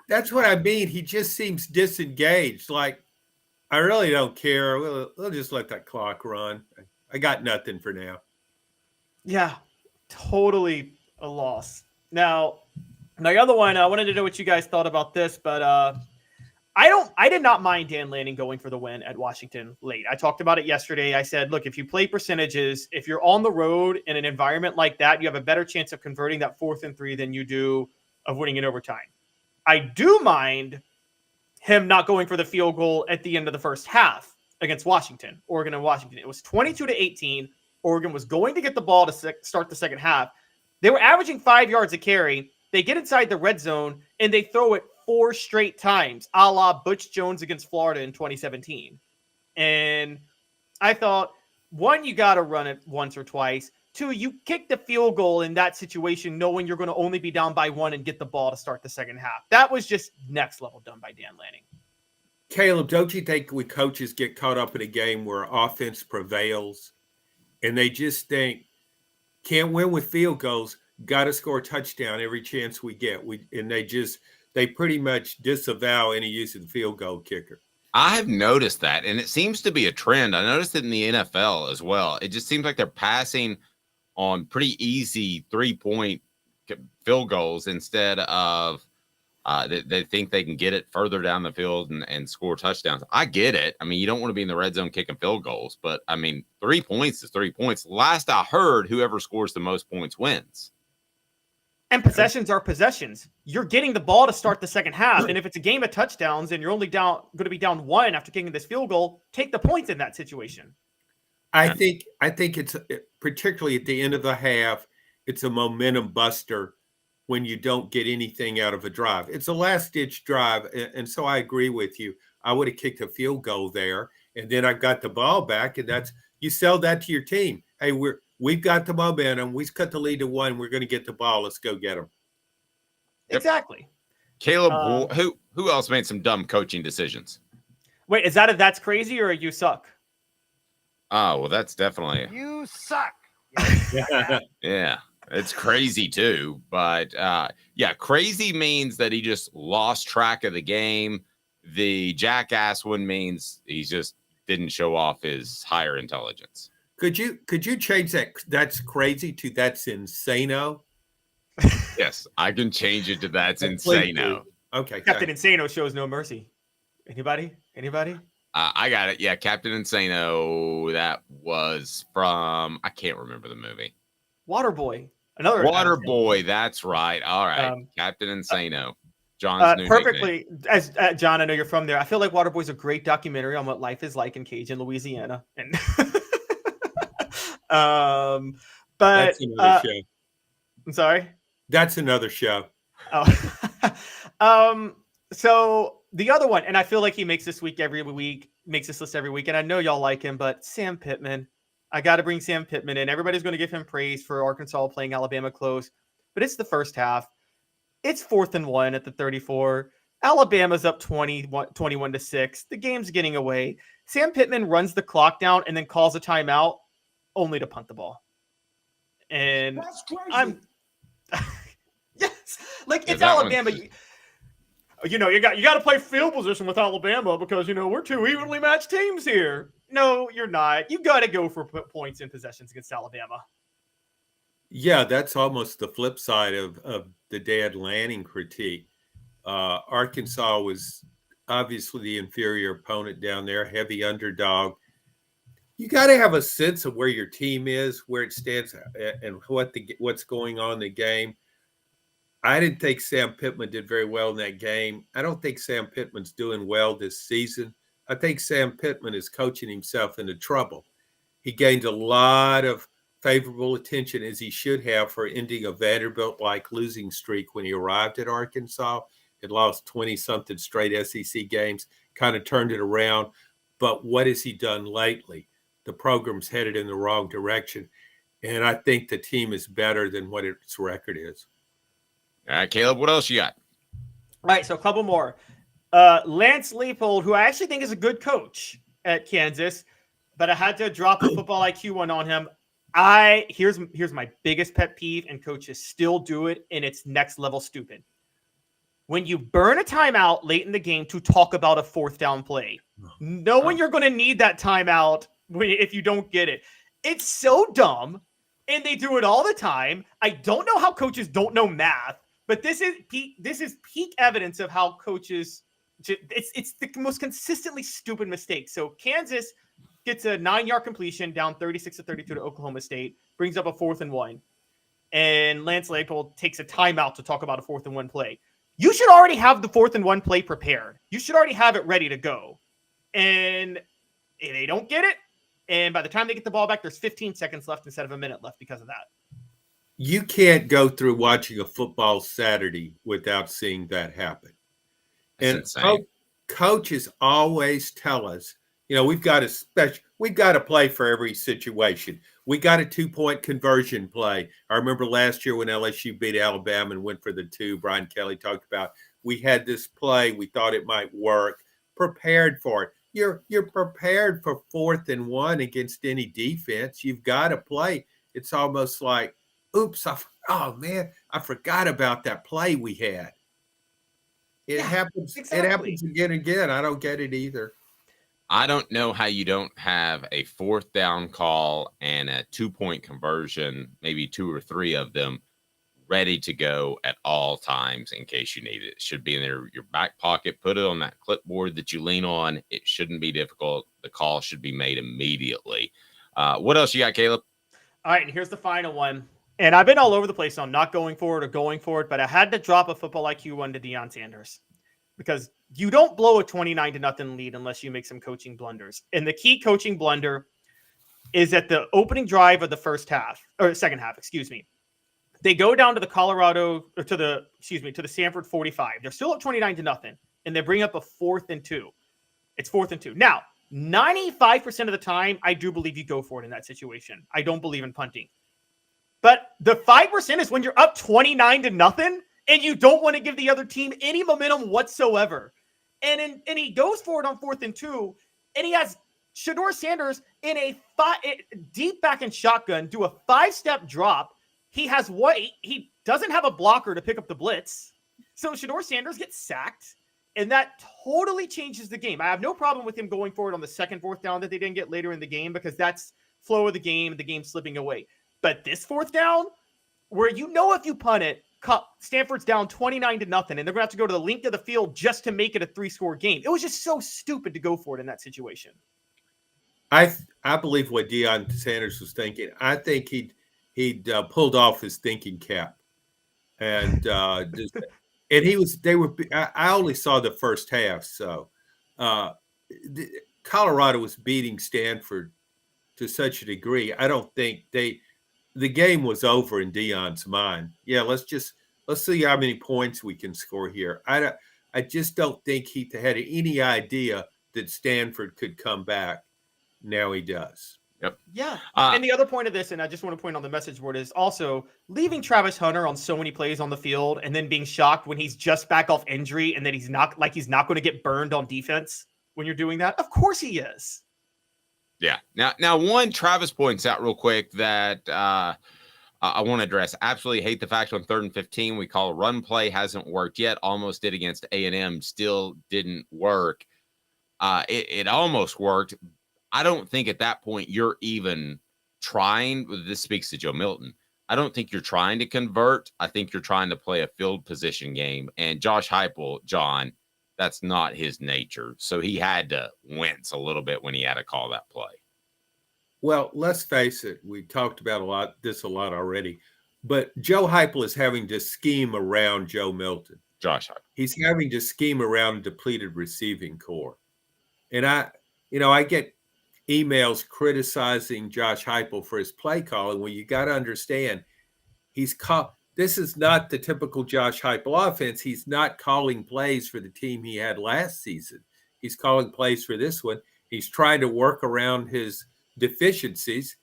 That's what I mean. He just seems disengaged. Like, I really don't care. We'll just let that clock run. I got nothing for now. Yeah, totally a loss. Now, the other one, I wanted to know what you guys thought about this, but I did not mind Dan Lanning going for the win at Washington late. I talked about it yesterday. I said, look, if you play percentages, if you're on the road in an environment like that, you have a better chance of converting that 4th and 3 than you do of winning in overtime. I do mind him not going for the field goal at the end of the first half against Washington, Oregon and Washington. It was 22-18. Oregon was going to get the ball to start the second half. They were averaging 5 yards a carry. They get inside the red zone, and they throw it 4 straight times, a la Butch Jones against Florida in 2017. And I thought, 1, you got to run it once or twice. 2, you kick the field goal in that situation knowing you're going to only be down by 1 and get the ball to start the second half. That was just next level done by Dan Lanning. Caleb, don't you think we coaches get caught up in a game where offense prevails and they just think, can't win with field goals, got to score a touchdown every chance we get. They pretty much disavow any use of the field goal kicker. I have noticed that, and it seems to be a trend. I noticed it in the NFL as well. It just seems like they're passing on pretty easy 3-point field goals instead of They think they can get it further down the field and score touchdowns. I get it. I mean, you don't want to be in the red zone kicking field goals, but I mean, 3 points is 3 points. Last I heard, whoever scores the most points wins. And possessions are possessions. You're getting the ball to start the second half. And if it's a game of touchdowns and you're only going to be down 1 after kicking this field goal, take the points in that situation. I think it's particularly at the end of the half, it's a momentum buster when you don't get anything out of a drive. It's a last-ditch drive, and so I agree with you. I would have kicked a field goal there, and then I got the ball back, and you sell that to your team. Hey, we've got the momentum. We've cut the lead to 1. We're going to get the ball. Let's go get them. Exactly. Caleb, who else made some dumb coaching decisions? Wait, is that a that's crazy or a you suck? Oh, well, that's definitely You suck. yeah. It's crazy too, but crazy means that he just lost track of the game. The jackass one means he just didn't show off his higher intelligence. Could you change that? That's crazy to that's insano. Yes, I can change it to that's insano. Okay, Captain Insano shows no mercy. Anybody? I got it. Yeah, Captain Insano. That was from I can't remember the movie. Waterboy. Waterboy. That's right. All right, Captain Insano. John's new perfectly nickname. As John, I know you're from there. I feel like Waterboy's a great documentary on what life is like in Cajun, Louisiana. And but that's another show. I'm sorry. That's another show. Oh. So the other one, and I feel like he makes this list every week, and I know y'all like him, but Sam Pittman. I got to bring Sam Pittman in. Everybody's going to give him praise for Arkansas playing Alabama close, but it's the first half. It's 4th and 1 at the 34. Alabama's up 21-6. The game's getting away. Sam Pittman runs the clock down and then calls a timeout only to punt the ball. And that's crazy. Yes, like it's Alabama. You got to play field position with Alabama because we're 2 evenly matched teams here. No, you're not. You got to go for points in possessions against Alabama. Yeah, that's almost the flip side of the Dad Lanning critique. Arkansas was obviously the inferior opponent down there, heavy underdog. You got to have a sense of where your team is, where it stands, and what's going on in the game. I didn't think Sam Pittman did very well in that game. I don't think Sam Pittman's doing well this season. I think Sam Pittman is coaching himself into trouble. He gained a lot of favorable attention, as he should have, for ending a Vanderbilt-like losing streak when he arrived at Arkansas. Had lost 20-something straight SEC games, kind of turned it around. But what has he done lately? The program's headed in the wrong direction, and I think the team is better than what its record is. All right, Caleb, what else you got? All right, so a couple more. Lance Leipold, who I actually think is a good coach at Kansas, but I had to drop a football IQ one on him. Here's my biggest pet peeve, and coaches still do it, and it's next level stupid. When you burn a timeout late in the game to talk about a 4th down play, knowing you're going to need that timeout if you don't get it, it's so dumb, and they do it all the time. I don't know how coaches don't know math, but this is peak evidence of how coaches. It's the most consistently stupid mistake. So Kansas gets a 9-yard completion down 36-32 to Oklahoma State, brings up a 4th and 1. And Lance Leipold takes a timeout to talk about a 4th and 1 play. You should already have the 4th and 1 play prepared. You should already have it ready to go. And they don't get it. And by the time they get the ball back, there's 15 seconds left instead of a minute left because of that. You can't go through watching a football Saturday without seeing that happen. That's and coaches always tell us, we've got to play for every situation. We got a 2-point conversion play. I remember last year when LSU beat Alabama and went for the 2, Brian Kelly talked about, we had this play. We thought it might work. Prepared for it. You're prepared for 4th and 1 against any defense. You've got to play. It's almost like, oops, I forgot about that play we had. It happens. Exactly. It happens again and again. I don't get it either. I don't know how you don't have a 4th down call and a 2-point conversion, maybe 2 or 3 of them, ready to go at all times in case you need it. It should be in your back pocket. Put it on that clipboard that you lean on. It shouldn't be difficult. The call should be made immediately. What else you got, Caleb? All right, and here's the final one. And I've been all over the place on not going for it or going for it, but I had to drop a football IQ one to Deion Sanders because you don't blow a 29-0 lead unless you make some coaching blunders. And the key coaching blunder is at the opening drive of the second half, excuse me. They go down to the Sanford 45. They're still up 29-0, and they bring up a 4th and 2. It's 4th and 2. Now, 95% of the time, I do believe you go for it in that situation. I don't believe in punting. But the 5% is when you're up 29-0, and you don't want to give the other team any momentum whatsoever. And he goes for it on 4th and 2, and he has Shedeur Sanders in a deep back in shotgun, do a 5-step drop. He doesn't have a blocker to pick up the blitz. So Shedeur Sanders gets sacked, and that totally changes the game. I have no problem with him going forward on the second 4th down that they didn't get later in the game because that's flow of the game slipping away. But this 4th down, where if you punt it, Stanford's down 29-0, and they're going to have to go to the length of the field just to make it a 3-score game. It was just so stupid to go for it in that situation. I believe what Deion Sanders was thinking. I think he'd pulled off his thinking cap, and I only saw the first half, so Colorado was beating Stanford to such a degree. I don't think the game was over in Deion's mind. Yeah, let's see how many points we can score here. I just don't think he had any idea that Stanford could come back. Now he does. Yep. Yeah. And the other point of this, and I just want to point on the message board, is also leaving Travis Hunter on so many plays on the field and then being shocked when he's just back off injury and that he's not going to get burned on defense when you're doing that. Of course he is. Yeah. Now, one, Travis points out real quick that I want to address. Absolutely hate the fact on 3rd and 15 we call a run play. Hasn't worked yet. Almost did against A&M. Still didn't work. It almost worked. I don't think at that point you're even trying. This speaks to Joe Milton. I don't think you're trying to convert. I think you're trying to play a field position game. And Josh Heupel, John, that's not his nature. So he had to wince a little bit when he had to call that play. Well, let's face it. We talked about a lot already. But Joe Heupel is having to scheme around Joe Milton. Josh Heupel. He's having to scheme around a depleted receiving core. And I get emails criticizing Josh Heupel for his play calling. Well, you got to understand, this is not the typical Josh Heupel offense. He's not calling plays for the team he had last season. He's calling plays for this one. He's trying to work around his deficiencies,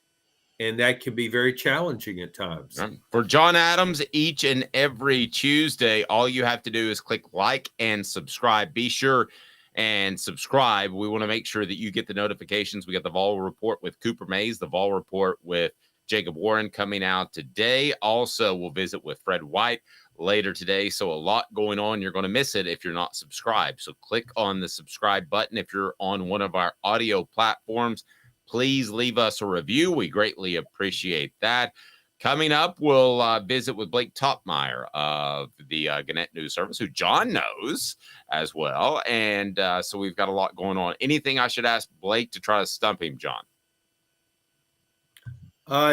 and that can be very challenging at times. For John Adams, each and every Tuesday, all you have to do is click like and subscribe. Be sure and subscribe. We want to make sure that you get the notifications. We got the Vol Report with Cooper Mays, the Vol Report with Jacob Warren coming out today. Also, we'll visit with Fred White later today. So a lot going on. You're going to miss it if you're not subscribed. So click on the subscribe button. If you're on one of our audio platforms, please leave us a review. We greatly appreciate that. Coming up, we'll visit with Blake Toppmeyer of the Gannett News Service, who John knows as well. And so we've got a lot going on. Anything I should ask Blake to try to stump him, John?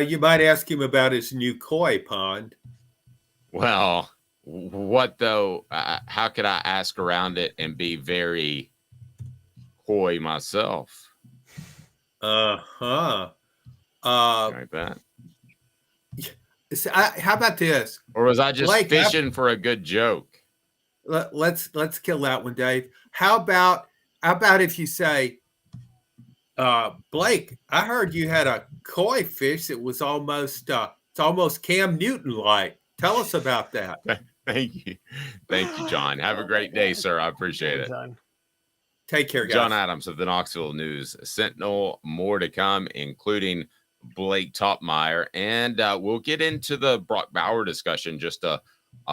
You might ask him about his new koi pond. Well, what though? How could I ask around it and be very coy myself? Like that. How about this? Or was I just Blake, fishing for a good joke? Let's kill that one, Dave. How about if you say, Blake, I heard you had a koi fish that was almost it's almost Cam Newton-like. Tell us about that. Thank you, John. Have a great day, sir. I appreciate it. Take care, guys. John Adams of the Knoxville News Sentinel. More to come, including Blake Toppmeyer. And we'll get into the Brock Bauer discussion just a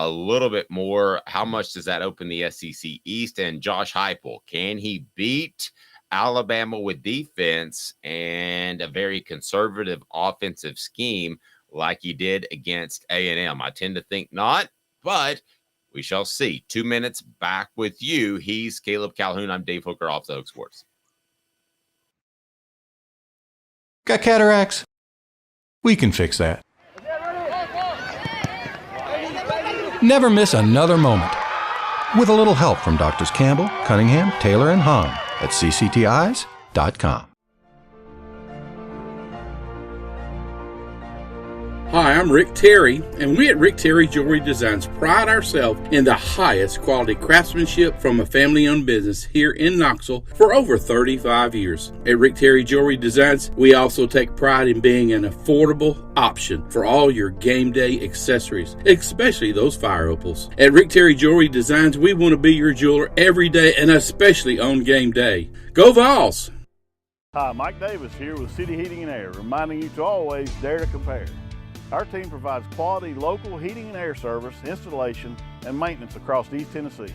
little bit more. How much does that open the SEC East? And Josh Heupel, can he beat Alabama with defense and a very conservative offensive scheme like he did against A&M? I tend to think not, but we shall see. 2 minutes back with you. He's Caleb Calhoun. I'm Dave Hooker, Off the Hook Sports. Got cataracts? We can fix that. Never miss another moment. With a little help from Doctors Campbell, Cunningham, Taylor, and Hahn at cctis.com. Hi, I'm Rick Terry, and we at Rick Terry Jewelry Designs pride ourselves in the highest quality craftsmanship from a family-owned business here in Knoxville for over 35 years. At Rick Terry Jewelry Designs, we also take pride in being an affordable option for all your game day accessories, especially those fire opals. At Rick Terry Jewelry Designs, we want to be your jeweler every day and especially on game day. Go Vols! Hi, Mike Davis here with City Heating and Air, reminding you to always dare to compare. Our team provides quality local heating and air service, installation, and maintenance across East Tennessee.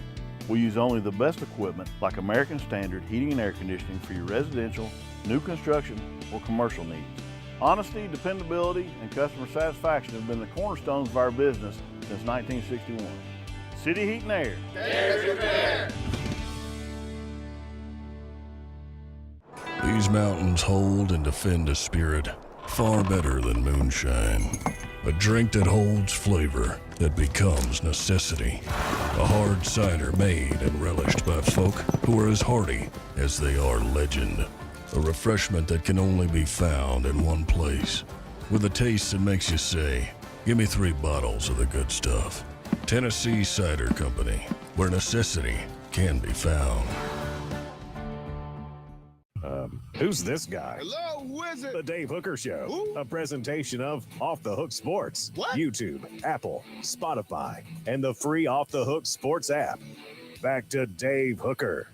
We use only the best equipment like American Standard heating and air conditioning for your residential, new construction, or commercial needs. Honesty, dependability, and customer satisfaction have been the cornerstones of our business since 1961. City Heat and Air. Dare to compare. These mountains hold and defend a spirit far better than moonshine. A drink that holds flavor, that becomes necessity. A hard cider made and relished by folk who are as hearty as they are legend. A refreshment that can only be found in one place. With a taste that makes you say, give me 3 bottles of the good stuff. Tennessee Cider Company, where necessity can be found. Who's this guy? Hello, who is it? The Dave Hooker Show, Who? a presentation of Off the Hook Sports. What? YouTube, Apple, Spotify, and the free Off the Hook Sports app. Back to Dave Hooker.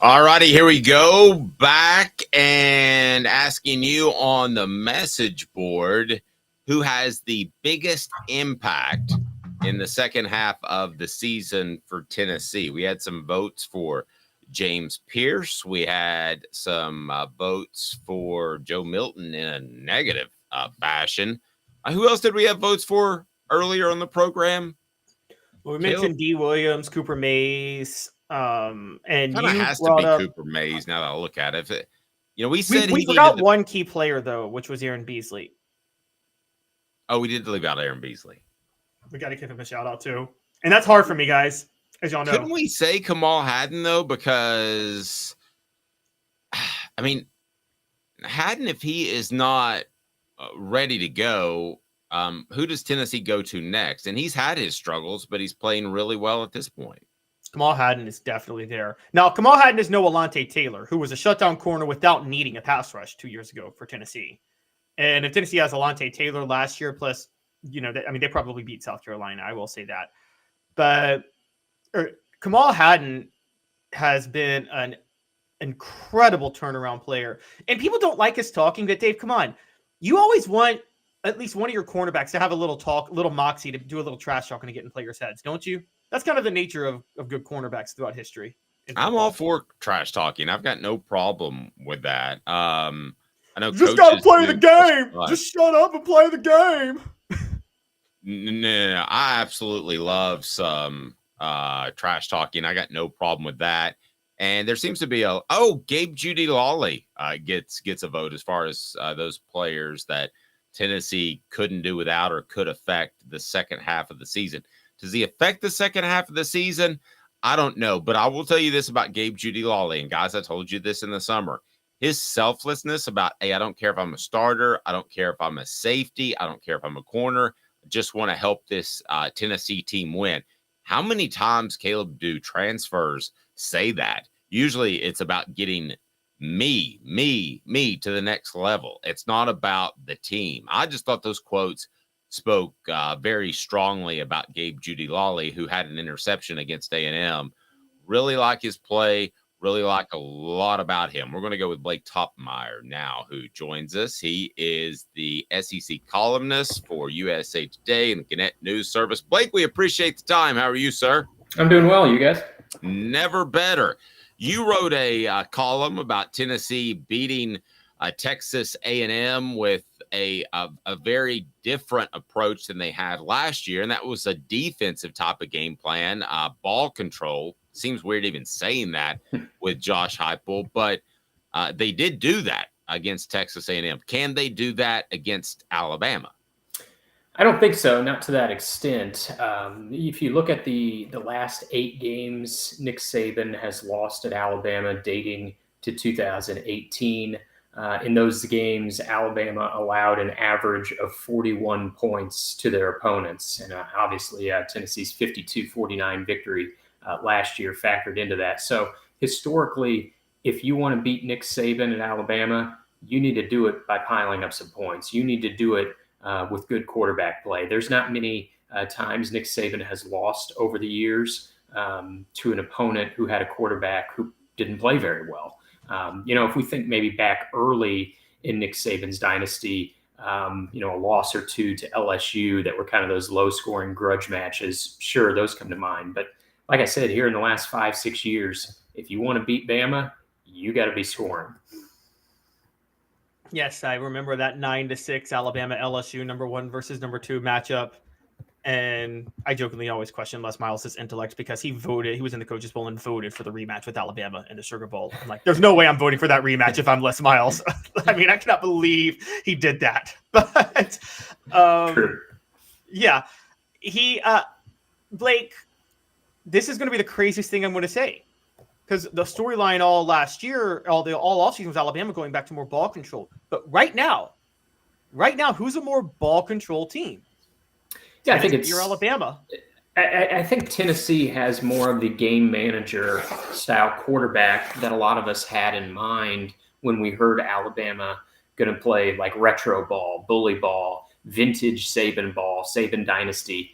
All righty, here we go. Back and asking you on the message board, who has the biggest impact in the second half of the season for Tennessee? We had some votes for James Pearce. We had some votes for Joe Milton in a negative fashion. Who else did we have votes for earlier on the program? Well, we mentioned Dee Williams, Cooper Mays, and Kind of you has to brought be up, Cooper Mays now that I look at it. We said we he forgot needed one key player though, which was Aaron Beasley. Oh, we did leave out Aaron Beasley. We got to give him a shout out too, and that's hard for me, guys. As y'all know. Couldn't we say Kamal Haddon, though? Because, I mean, Haddon, if he is not ready to go, who does Tennessee go to next? And he's had his struggles, but he's playing really well at this point. Kamal Haddon is definitely there. Now, Kamal Haddon is no Alante Taylor, who was a shutdown corner without needing a pass rush 2 years ago for Tennessee. And if Tennessee has Alante Taylor last year, plus, they probably beat South Carolina. I will say that. But Kamal Haddon has been an incredible turnaround player. And people don't like us talking, but Dave, come on. You always want at least one of your cornerbacks to have a little talk, little moxie, to do a little trash talking to get in players' heads, don't you? That's kind of the nature of good cornerbacks throughout history. I'm all for trash talking. I've got no problem with that. I know you just got to play the game. Just shut up and play the game. No. I absolutely love some trash talking. I got no problem with that. And there seems to be Gabe Judy Lawley gets a vote as far as those players that Tennessee couldn't do without or could affect the second half of the season. Does he affect the second half of the season? I don't know, but I will tell you this about Gabe Judy Lawley. And guys, I told you this in the summer. His selflessness about, hey, I don't care if I'm a starter. I don't care if I'm a safety. I don't care if I'm a corner. I just want to help this Tennessee team win. How many times, Caleb, do transfers say that? Usually it's about getting me to the next level. It's not about the team. I just thought those quotes spoke very strongly about Gabe Judy Lawley, who had an interception against A&M. Really like his play. Really like a lot about him. We're going to go with Blake Toppmeyer now, who joins us. He is the SEC columnist for USA Today and the Gannett News Service. Blake, we appreciate the time. How are you, sir? I'm doing well. You guys? Never better. You wrote a column about Tennessee beating Texas A&M with a very different approach than they had last year, and that was a defensive type of game plan, ball control. Seems weird even saying that with Josh Heupel, but they did do that against Texas A&M. Can they do that against Alabama? I don't think so, not to that extent. If you look at the last 8 games Nick Saban has lost at Alabama dating to 2018, in those games, Alabama allowed an average of 41 points to their opponents. And obviously, Tennessee's 52-49 victory last year factored into that. So historically, if you want to beat Nick Saban at Alabama, you need to do it by piling up some points. You need to do it with good quarterback play. There's not many times Nick Saban has lost over the years to an opponent who had a quarterback who didn't play very well. If we think maybe back early in Nick Saban's dynasty, a loss or two to LSU that were kind of those low-scoring grudge matches, sure, those come to mind. But like I said, here in the last 5-6 years, if you want to beat Bama, you got to be scoring. Yes, I remember that 9-6 Alabama LSU number 1 versus number 2 matchup. And I jokingly always question Les Miles' intellect because he was in the Coaches Bowl and voted for the rematch with Alabama in the Sugar Bowl. I'm like, there's no way I'm voting for that rematch if I'm Les Miles. I mean, I cannot believe he did that. But yeah, Blake, this is going to be the craziest thing I'm going to say. Because the storyline all last year, all offseason was Alabama going back to more ball control. But right now, who's a more ball control team? Yeah, I think it's Alabama. I think Tennessee has more of the game manager style quarterback that a lot of us had in mind when we heard Alabama going to play like retro ball, bully ball, vintage Saban ball, Saban dynasty,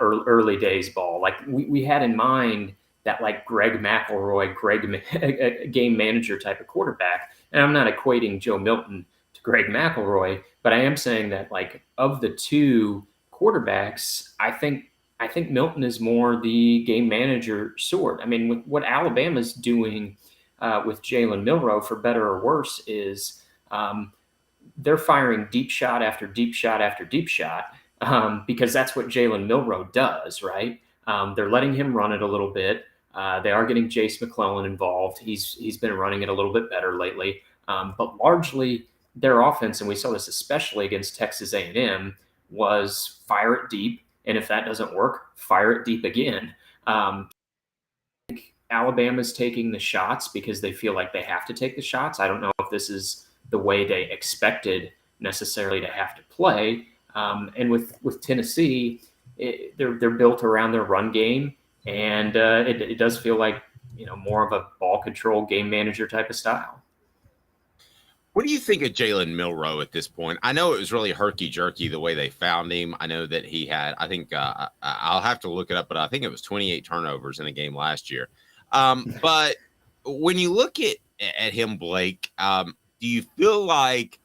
early days ball. Like we had in mind that like Greg McElroy, game manager type of quarterback. And I'm not equating Joe Milton to Greg McElroy, but I am saying that like of the two quarterbacks, I think Milton is more the game manager sort. I mean, with what Alabama's doing with Jalen Milroe, for better or worse, is they're firing deep shot after deep shot after deep shot because that's what Jalen Milroe does, right? They're letting him run it a little bit. They are getting Jace McClellan involved. He's been running it a little bit better lately. But largely their offense, and we saw this especially against Texas A&M, was fire it deep. And if that doesn't work, fire it deep again. Alabama's taking the shots because they feel like they have to take the shots. I don't know if this is the way they expected necessarily to have to play. And with Tennessee, they're built around their run game. And it does feel like, more of a ball control game manager type of style. What do you think of Jalen Milroe at this point? I know it was really herky-jerky the way they found him. I know that he had, I think, I'll have to look it up, but I think it was 28 turnovers in a game last year. But when you look at him, Blake, do you feel like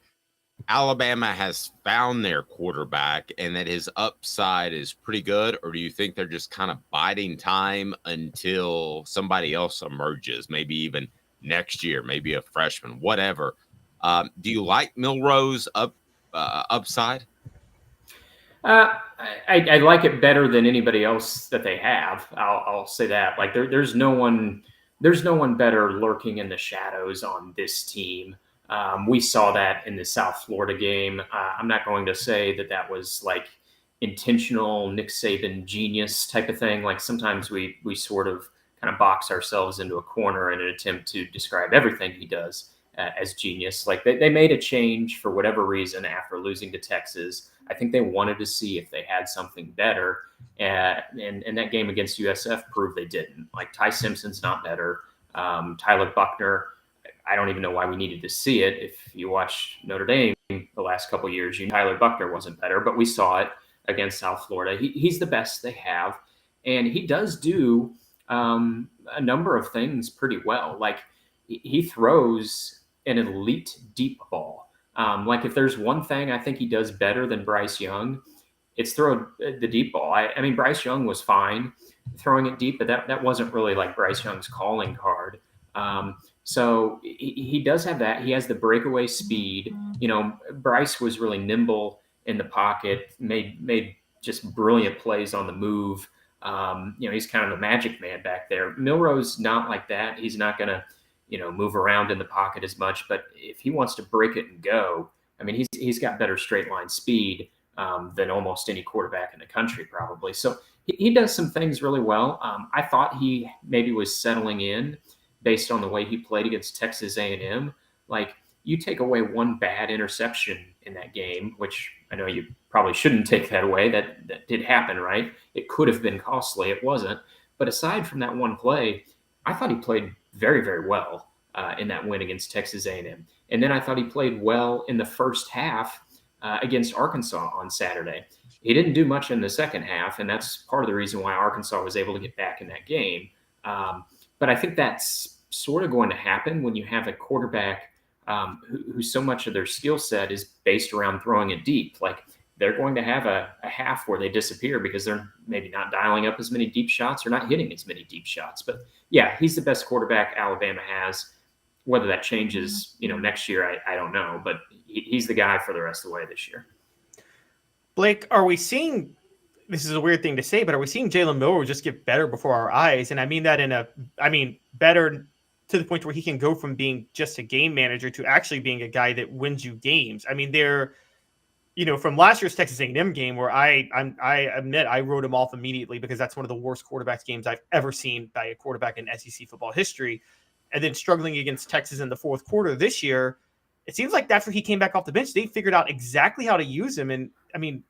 Alabama has found their quarterback and that his upside is pretty good? Or do you think they're just kind of biding time until somebody else emerges, maybe even next year, maybe a freshman, whatever? Do you like Milroe's upside? I like it better than anybody else that they have. I'll say that. Like there's no one better lurking in the shadows on this team. We saw that in the South Florida game. I'm not going to say that was like intentional Nick Saban genius type of thing. Like sometimes we sort of kind of box ourselves into a corner in an attempt to describe everything he does as genius. Like they made a change for whatever reason after losing to Texas. I think they wanted to see if they had something better. And that game against USF proved they didn't. Like Ty Simpson's not better. Tyler Buckner, I don't even know why we needed to see it. If you watch Notre Dame the last couple of years, Tyler Buckner wasn't better, but we saw it against South Florida. He's the best they have. And he does do a number of things pretty well. Like he throws an elite deep ball. Like if there's one thing I think he does better than Bryce Young, it's throw the deep ball. I mean, Bryce Young was fine throwing it deep, but that wasn't really like Bryce Young's calling card. So he does have that. He has the breakaway speed. Bryce was really nimble in the pocket, made just brilliant plays on the move. He's kind of the magic man back there. Milroe's not like that. He's not going to, move around in the pocket as much. But if he wants to break it and go, I mean, he's got better straight line speed than almost any quarterback in the country, probably. So he does some things really well. I thought he maybe was settling in based on the way he played against Texas A&M. Like, you take away one bad interception in that game, which I know you probably shouldn't take that away. That did happen, right? It could have been costly. It wasn't. But aside from that one play, I thought he played very, very well in that win against Texas A&M. And then I thought he played well in the first half against Arkansas on Saturday. He didn't do much in the second half, and that's part of the reason why Arkansas was able to get back in that game. But I think that's sort of going to happen when you have a quarterback who so much of their skill set is based around throwing it deep. Like, they're going to have a half where they disappear because they're maybe not dialing up as many deep shots or not hitting as many deep shots. But yeah, he's the best quarterback Alabama has. Whether that changes, next year, I don't know. But he's the guy for the rest of the way this year. Blake, are we seeing, this is a weird thing to say, but are we seeing Jalen Milroe just get better before our eyes? And I mean that better to the point where he can go from being just a game manager to actually being a guy that wins you games. I mean, from last year's Texas A&M game where I admit I wrote him off immediately because that's one of the worst quarterbacks games I've ever seen by a quarterback in SEC football history. And then struggling against Texas in the fourth quarter this year, it seems like after he came back off the bench, they figured out exactly how to use him. And I mean,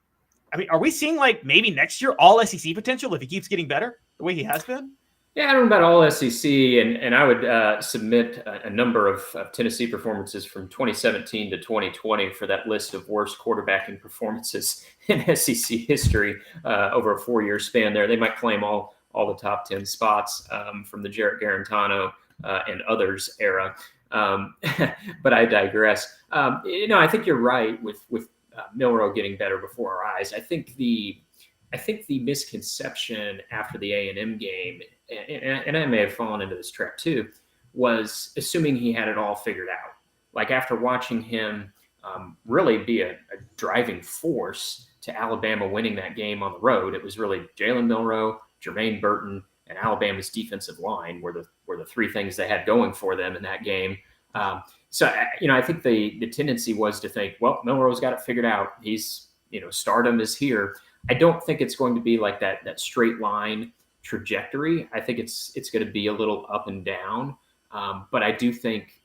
are we seeing like maybe next year all SEC potential if he keeps getting better the way he has been? Yeah, I don't know about all SEC, and I would submit a number of Tennessee performances from 2017 to 2020 for that list of worst quarterbacking performances in SEC history over a 4-year span there. They might claim all the top 10 spots from the Jarrett Garantano and others era. But I digress. I think you're right with Milroe getting better before our eyes. I think the misconception after the A&M game, and I may have fallen into this trap too, was assuming he had it all figured out. Like, after watching him really be a driving force to Alabama winning that game on the road, it was really Jalen Milroe, Jermaine Burton, and Alabama's defensive line were the three things they had going for them in that game. So I think the tendency was to think, well, Milroe's got it figured out. He's, stardom is here. I don't think it's going to be like that straight line trajectory. I think it's going to be a little up and down. But I do think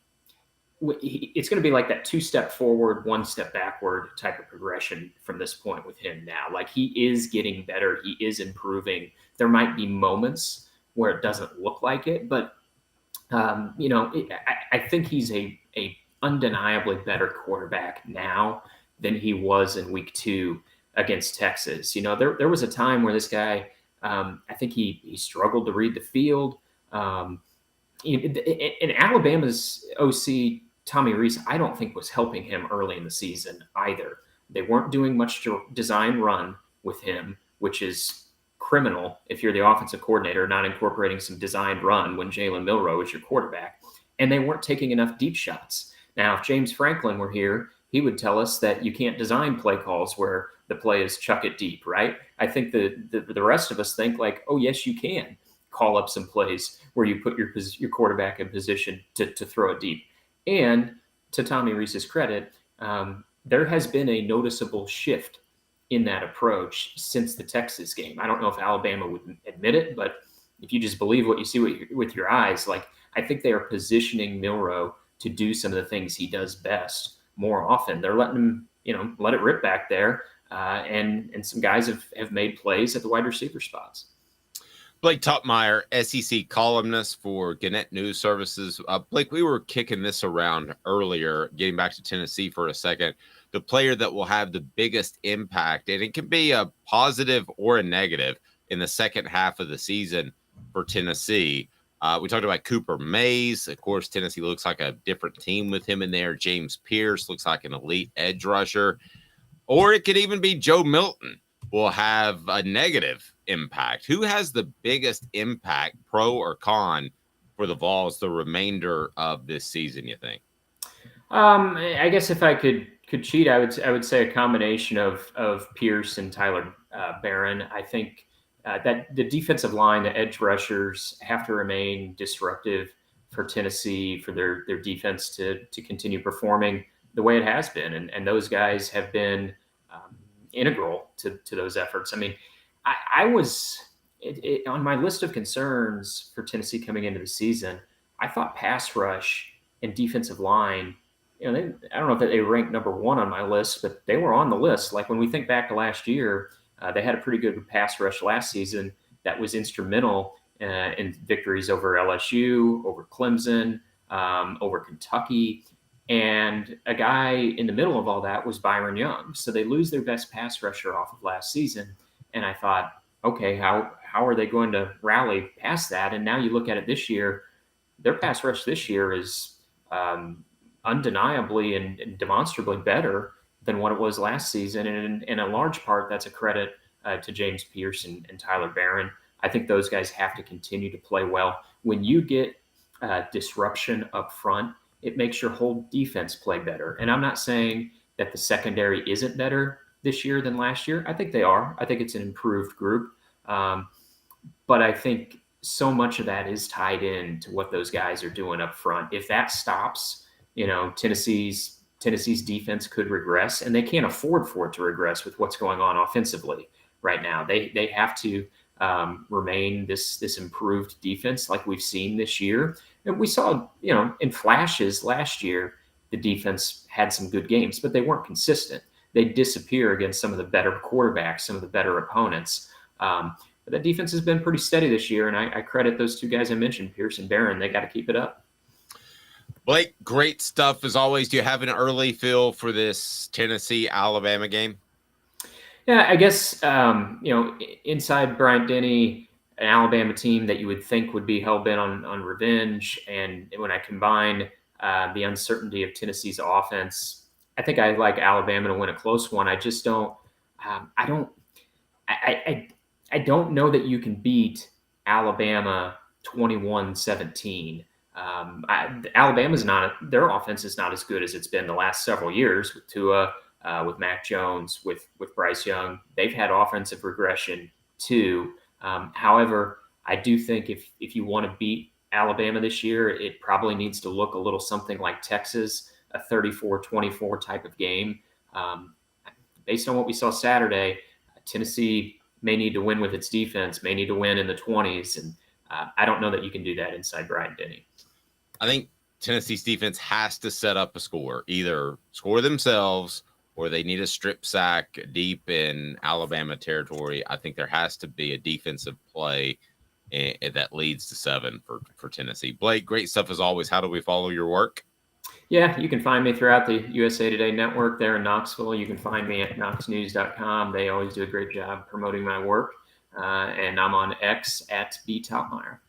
it's going to be like that 2-step forward, 1-step backward type of progression from this point with him now. Like, he is getting better. He is improving. There might be moments where it doesn't look like it, but I think he's a undeniably better quarterback now than he was in week 2 against Texas. There was a time where this guy, I think he struggled to read the field. And Alabama's OC, Tommy Rees, I don't think was helping him early in the season either. They weren't doing much to design run with him, which is criminal if you're the offensive coordinator, not incorporating some designed run when Jalen Milroe is your quarterback. And they weren't taking enough deep shots. Now, if James Franklin were here, he would tell us that you can't design play calls where the play is chuck it deep, right? I think the rest of us think like, oh, yes, you can call up some plays where you put your quarterback in position to throw it deep. And to Tommy Rees's credit, there has been a noticeable shift in that approach since the Texas game. I don't know if Alabama would admit it, but if you just believe what you see with your eyes, like, I think they are positioning Milroe to do some of the things he does best more often. They're letting him, let it rip back there. And some guys have made plays at the wide receiver spots. Blake Toppmeyer, SEC columnist for Gannett News Services. Blake, we were kicking this around earlier, getting back to Tennessee for a second. The player that will have the biggest impact, and it can be a positive or a negative in the second half of the season for Tennessee. We talked about Cooper Mays. Of course, Tennessee looks like a different team with him in there. James Pearce looks like an elite edge rusher. Or it could even be Joe Milton will have a negative impact. Who has the biggest impact, pro or con, for the Vols the remainder of this season, you think? I guess if I could cheat, I would say a combination of Pearce and Tyler Barron. I think that the defensive line, the edge rushers, have to remain disruptive for Tennessee, for their defense to continue performing the way it has been, and those guys have been integral to those efforts. I mean, I was on my list of concerns for Tennessee coming into the season. I thought pass rush and defensive line, I don't know if they ranked number one on my list, but they were on the list. Like when we think back to last year, they had a pretty good pass rush last season that was instrumental in victories over LSU, over Clemson, over Kentucky. And a guy in the middle of all that was Byron Young. So they lose their best pass rusher off of last season. And I thought, okay, how are they going to rally past that? And now you look at it this year, their pass rush this year is undeniably and demonstrably better than what it was last season. And in a large part, that's a credit to James Pearce and Tyler Barron. I think those guys have to continue to play well. When you get disruption up front, it makes your whole defense play better. And I'm not saying that the secondary isn't better this year than last year. I think they are. I think it's an improved group. But I think so much of that is tied in to what those guys are doing up front. If that stops, Tennessee's defense could regress, and they can't afford for it to regress with what's going on offensively right now. They have to remain this improved defense like we've seen this year. And we saw, in flashes last year, the defense had some good games, but they weren't consistent. They disappear against some of the better quarterbacks, some of the better opponents. But that defense has been pretty steady this year, and I credit those two guys I mentioned, Pearce and Barron. They got to keep it up. Blake, great stuff as always. Do you have an early feel for this Tennessee-Alabama game? Yeah, I guess, inside Bryant-Denny, an Alabama team that you would think would be hell-bent on revenge, and when I combine the uncertainty of Tennessee's offense, I think I like Alabama to win a close one. I just don't I don't know that you can beat Alabama 21-17. Alabama's their offense is not as good as it's been the last several years with Tua, with Mac Jones, with Bryce Young. They've had offensive regression too. However, I do think if you want to beat Alabama this year, it probably needs to look a little something like Texas, a 34-24 type of game. Based on what we saw Saturday, Tennessee may need to win with its defense, may need to win in the 20s. And I don't know that you can do that inside Bryant-Denny. I think Tennessee's defense has to set up a score, either score themselves or they need a strip sack deep in Alabama territory. I think there has to be a defensive play that leads to 7 for Tennessee. Blake, great stuff as always. How do we follow your work? Yeah, you can find me throughout the USA Today network there in Knoxville. You can find me at knoxnews.com. They always do a great job promoting my work. And I'm on X at @BToppmeyer.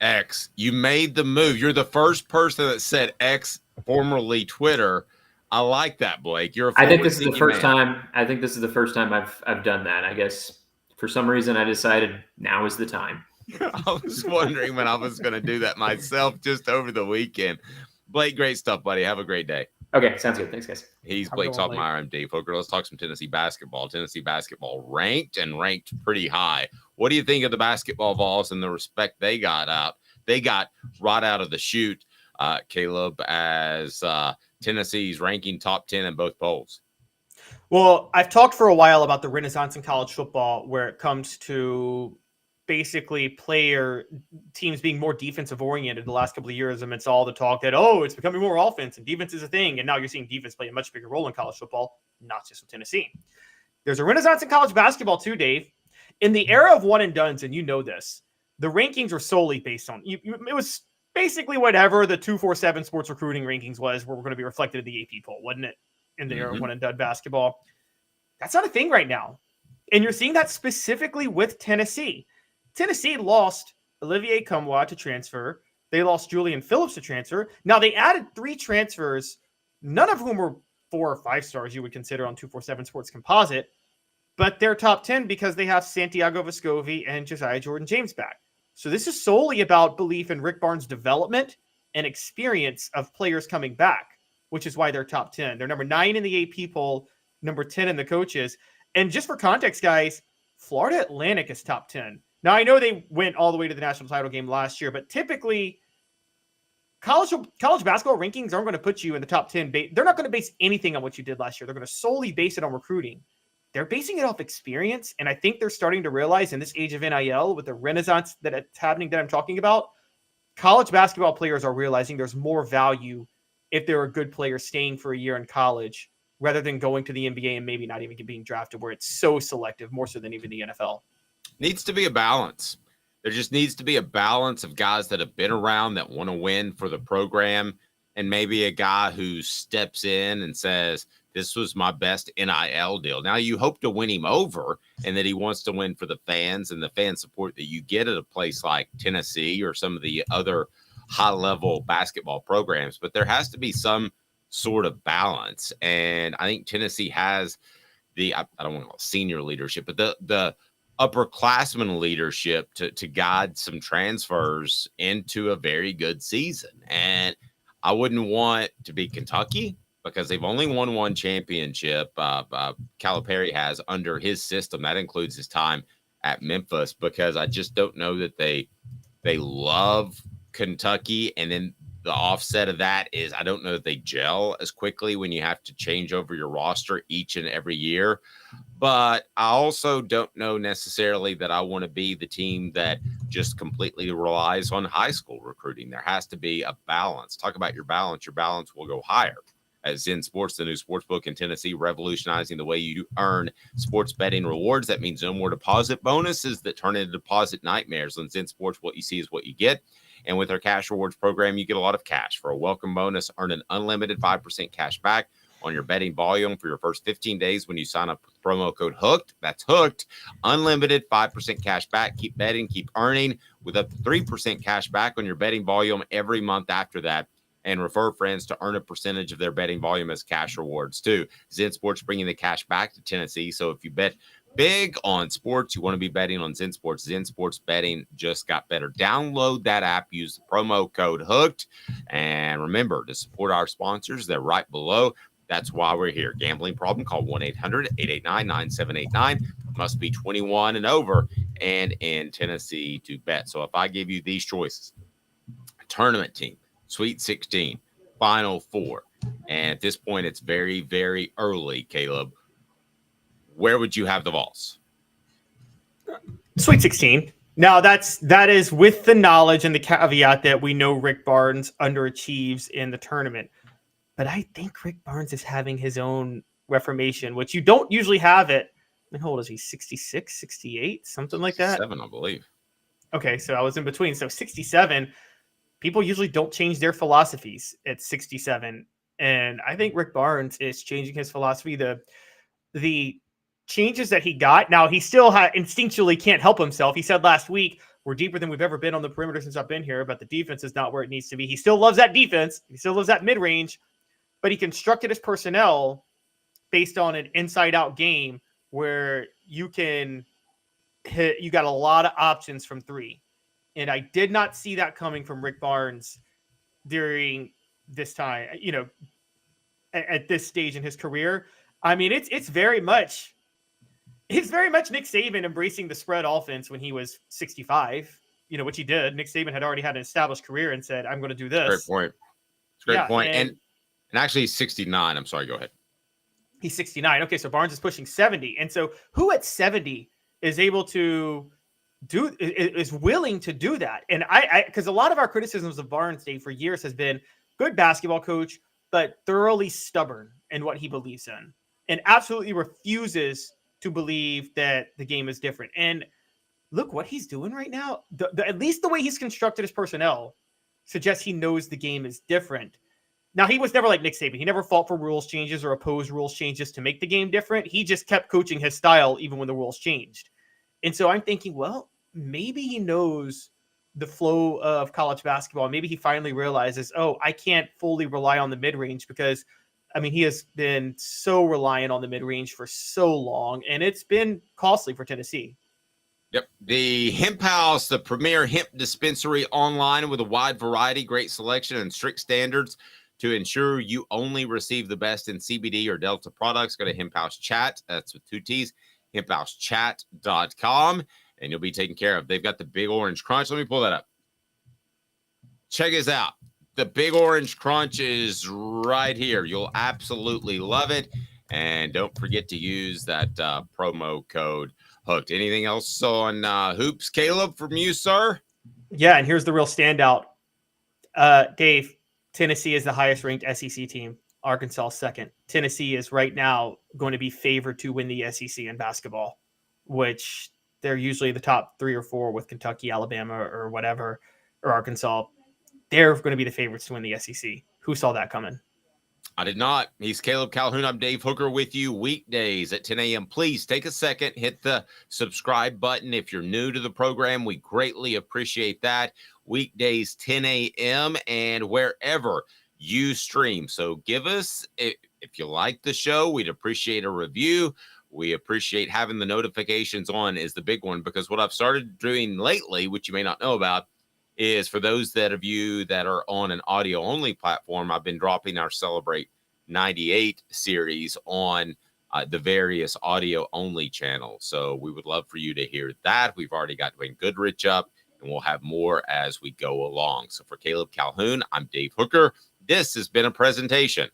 X, you made the move. You're the first person that said X, formerly Twitter. I like that, Blake. I think this is the first time. I think this is the first time I've done that. I guess for some reason I decided now is the time. I was wondering when I was going to do that myself just over the weekend. Blake, great stuff, buddy. Have a great day. Okay, sounds good. Thanks, guys. He's Blake Toppmeyer. I'm Dave Hooker. Let's talk some Tennessee basketball. Tennessee basketball ranked pretty high. What do you think of the basketball Vols and the respect they got out? They got right out of the chute, Caleb, as Tennessee's ranking top 10 in both polls. Well, I've talked for a while about the renaissance in college football where it comes to basically player teams being more defensive oriented the last couple of years amidst all the talk that, it's becoming more offense and defense is a thing. And now you're seeing defense play a much bigger role in college football, not just with Tennessee. There's a renaissance in college basketball too, Dave. In the era of one and dones, and you know this, the rankings were solely based on, it was basically whatever the 247 sports recruiting rankings was, where we're going to be reflected in the AP poll, wasn't it? In the era of one and done basketball. That's not a thing right now. And you're seeing that specifically with Tennessee. Tennessee lost Olivier Cumwa to transfer. They lost Julian Phillips to transfer. Now, they added 3 transfers, none of whom were 4 or 5 stars you would consider on 247 Sports Composite, but they're top 10 because they have Santiago Vescovi and Josiah Jordan-James back. So this is solely about belief in Rick Barnes' development and experience of players coming back, which is why they're top 10. They're number 9 in the AP poll, number 10 in the coaches. And just for context, guys, Florida Atlantic is top 10. Now, I know they went all the way to the national title game last year, but typically college basketball rankings aren't going to put you in the top 10. They're not going to base anything on what you did last year. They're going to solely base it on recruiting. They're basing it off experience, and I think they're starting to realize in this age of NIL, with the renaissance that it's happening that I'm talking about, college basketball players are realizing there's more value if they're a good player staying for a year in college rather than going to the NBA and maybe not even being drafted, where it's so selective, more so than even the NFL. Needs to be a balance. There just needs to be a balance of guys that have been around that want to win for the program, and maybe a guy who steps in and says, this was my best NIL deal. Now, you hope to win him over and that he wants to win for the fans and the fan support that you get at a place like Tennessee or some of the other high-level basketball programs. But there has to be some sort of balance. And I think Tennessee has the, I don't want to call it senior leadership, but the upperclassmen leadership to guide some transfers into a very good season. And I wouldn't want to be Kentucky, because they've only won one championship. Calipari has under his system. That includes his time at Memphis, because I just don't know that they love Kentucky. And then the offset of that is I don't know that they gel as quickly when you have to change over your roster each and every year. But I also don't know necessarily that I want to be the team that just completely relies on high school recruiting. There has to be a balance. Talk about your balance. Your balance will go higher. As Zen Sports, the new sportsbook in Tennessee, revolutionizing the way you earn sports betting rewards. That means no more deposit bonuses that turn into deposit nightmares. On Zen Sports, what you see is what you get. And with our cash rewards program, you get a lot of cash. For a welcome bonus, earn an unlimited 5% cash back on your betting volume for your first 15 days when you sign up with promo code HOOKED. That's HOOKED. Unlimited 5% cash back. Keep betting, keep earning with up to 3% cash back on your betting volume every month after that. And refer friends to earn a percentage of their betting volume as cash rewards too. Zen Sports bringing the cash back to Tennessee. So if you bet big on sports, you want to be betting on Zen Sports. Zen Sports betting just got better. Download that app. Use the promo code HOOKED. And remember to support our sponsors. They're right below. That's why we're here. Gambling problem? Call 1-800-889-9789. Must be 21 and over and in Tennessee to bet. So if I give you these choices, a tournament team, Sweet 16, Final Four. And at this point, it's very, very early, Caleb. Where would you have the Vols? Sweet 16. Now, that is with the knowledge and the caveat that we know Rick Barnes underachieves in the tournament. But I think Rick Barnes is having his own reformation, which you don't usually have it. How old is he? 66, 68, something like that? 7, I believe. Okay, so I was in between. So 67. People usually don't change their philosophies at 67. And I think Rick Barnes is changing his philosophy. The changes that he got, now he still instinctually can't help himself. He said last week, we're deeper than we've ever been on the perimeter since I've been here, but the defense is not where it needs to be. He still loves that defense. He still loves that mid-range, but he constructed his personnel based on an inside-out game where you got a lot of options from three. And I did not see that coming from Rick Barnes during this time, at this stage in his career. I mean, it's very much Nick Saban embracing the spread offense when he was 65, which he did. Nick Saban had already had an established career and said, I'm going to do this. Great point. It's a great point. And actually he's 69. I'm sorry, go ahead. He's 69. Okay, so Barnes is pushing 70. And so who at 70 is able to is willing to do that? And because a lot of our criticisms of Barnes, Dave, for years has been good basketball coach, but thoroughly stubborn in what he believes in and absolutely refuses to believe that the game is different. And look what he's doing right now. At least the way he's constructed his personnel suggests he knows the game is different. Now, he was never like Nick Saban. He never fought for rules changes or opposed rules changes to make the game different. He just kept coaching his style even when the rules changed. And so I'm thinking, well, maybe he knows the flow of college basketball. Maybe he finally realizes, I can't fully rely on the mid-range because, he has been so reliant on the mid-range for so long, and it's been costly for Tennessee. Yep. The Hemp House, the premier hemp dispensary online with a wide variety, great selection, and strict standards to ensure you only receive the best in CBD or Delta products. Go to Hemp House Chat. That's with 2 T's, hemphousechat.com, and you'll be taken care of. They've got the Big Orange Crunch. Let me pull that up. Check this out. The Big Orange Crunch is right here. You'll absolutely love it. And don't forget to use that promo code Hooked. Anything else on hoops, Caleb, from you, sir? Yeah, and here's the real standout. Dave, Tennessee is the highest ranked SEC team. Arkansas second. Tennessee is right now going to be favored to win the SEC in basketball, which they're usually the top 3 or 4 with Kentucky, Alabama, or whatever, or Arkansas. They're going to be the favorites to win the SEC. Who saw that coming? I did not. He's Caleb Calhoun. I'm Dave Hooker with you weekdays at 10 a.m. Please take a second, hit the subscribe button. If you're new to the program, we greatly appreciate that. Weekdays, 10 a.m. and wherever you stream. So give us, if you like the show, we'd appreciate a review. We appreciate having the notifications on is the big one, because what I've started doing lately, which you may not know about, is for those of you that are on an audio-only platform, I've been dropping our Celebrate 98 series on the various audio-only channels. So we would love for you to hear that. We've already got Dwayne Goodrich up, and we'll have more as we go along. So for Caleb Calhoun, I'm Dave Hooker. This has been a presentation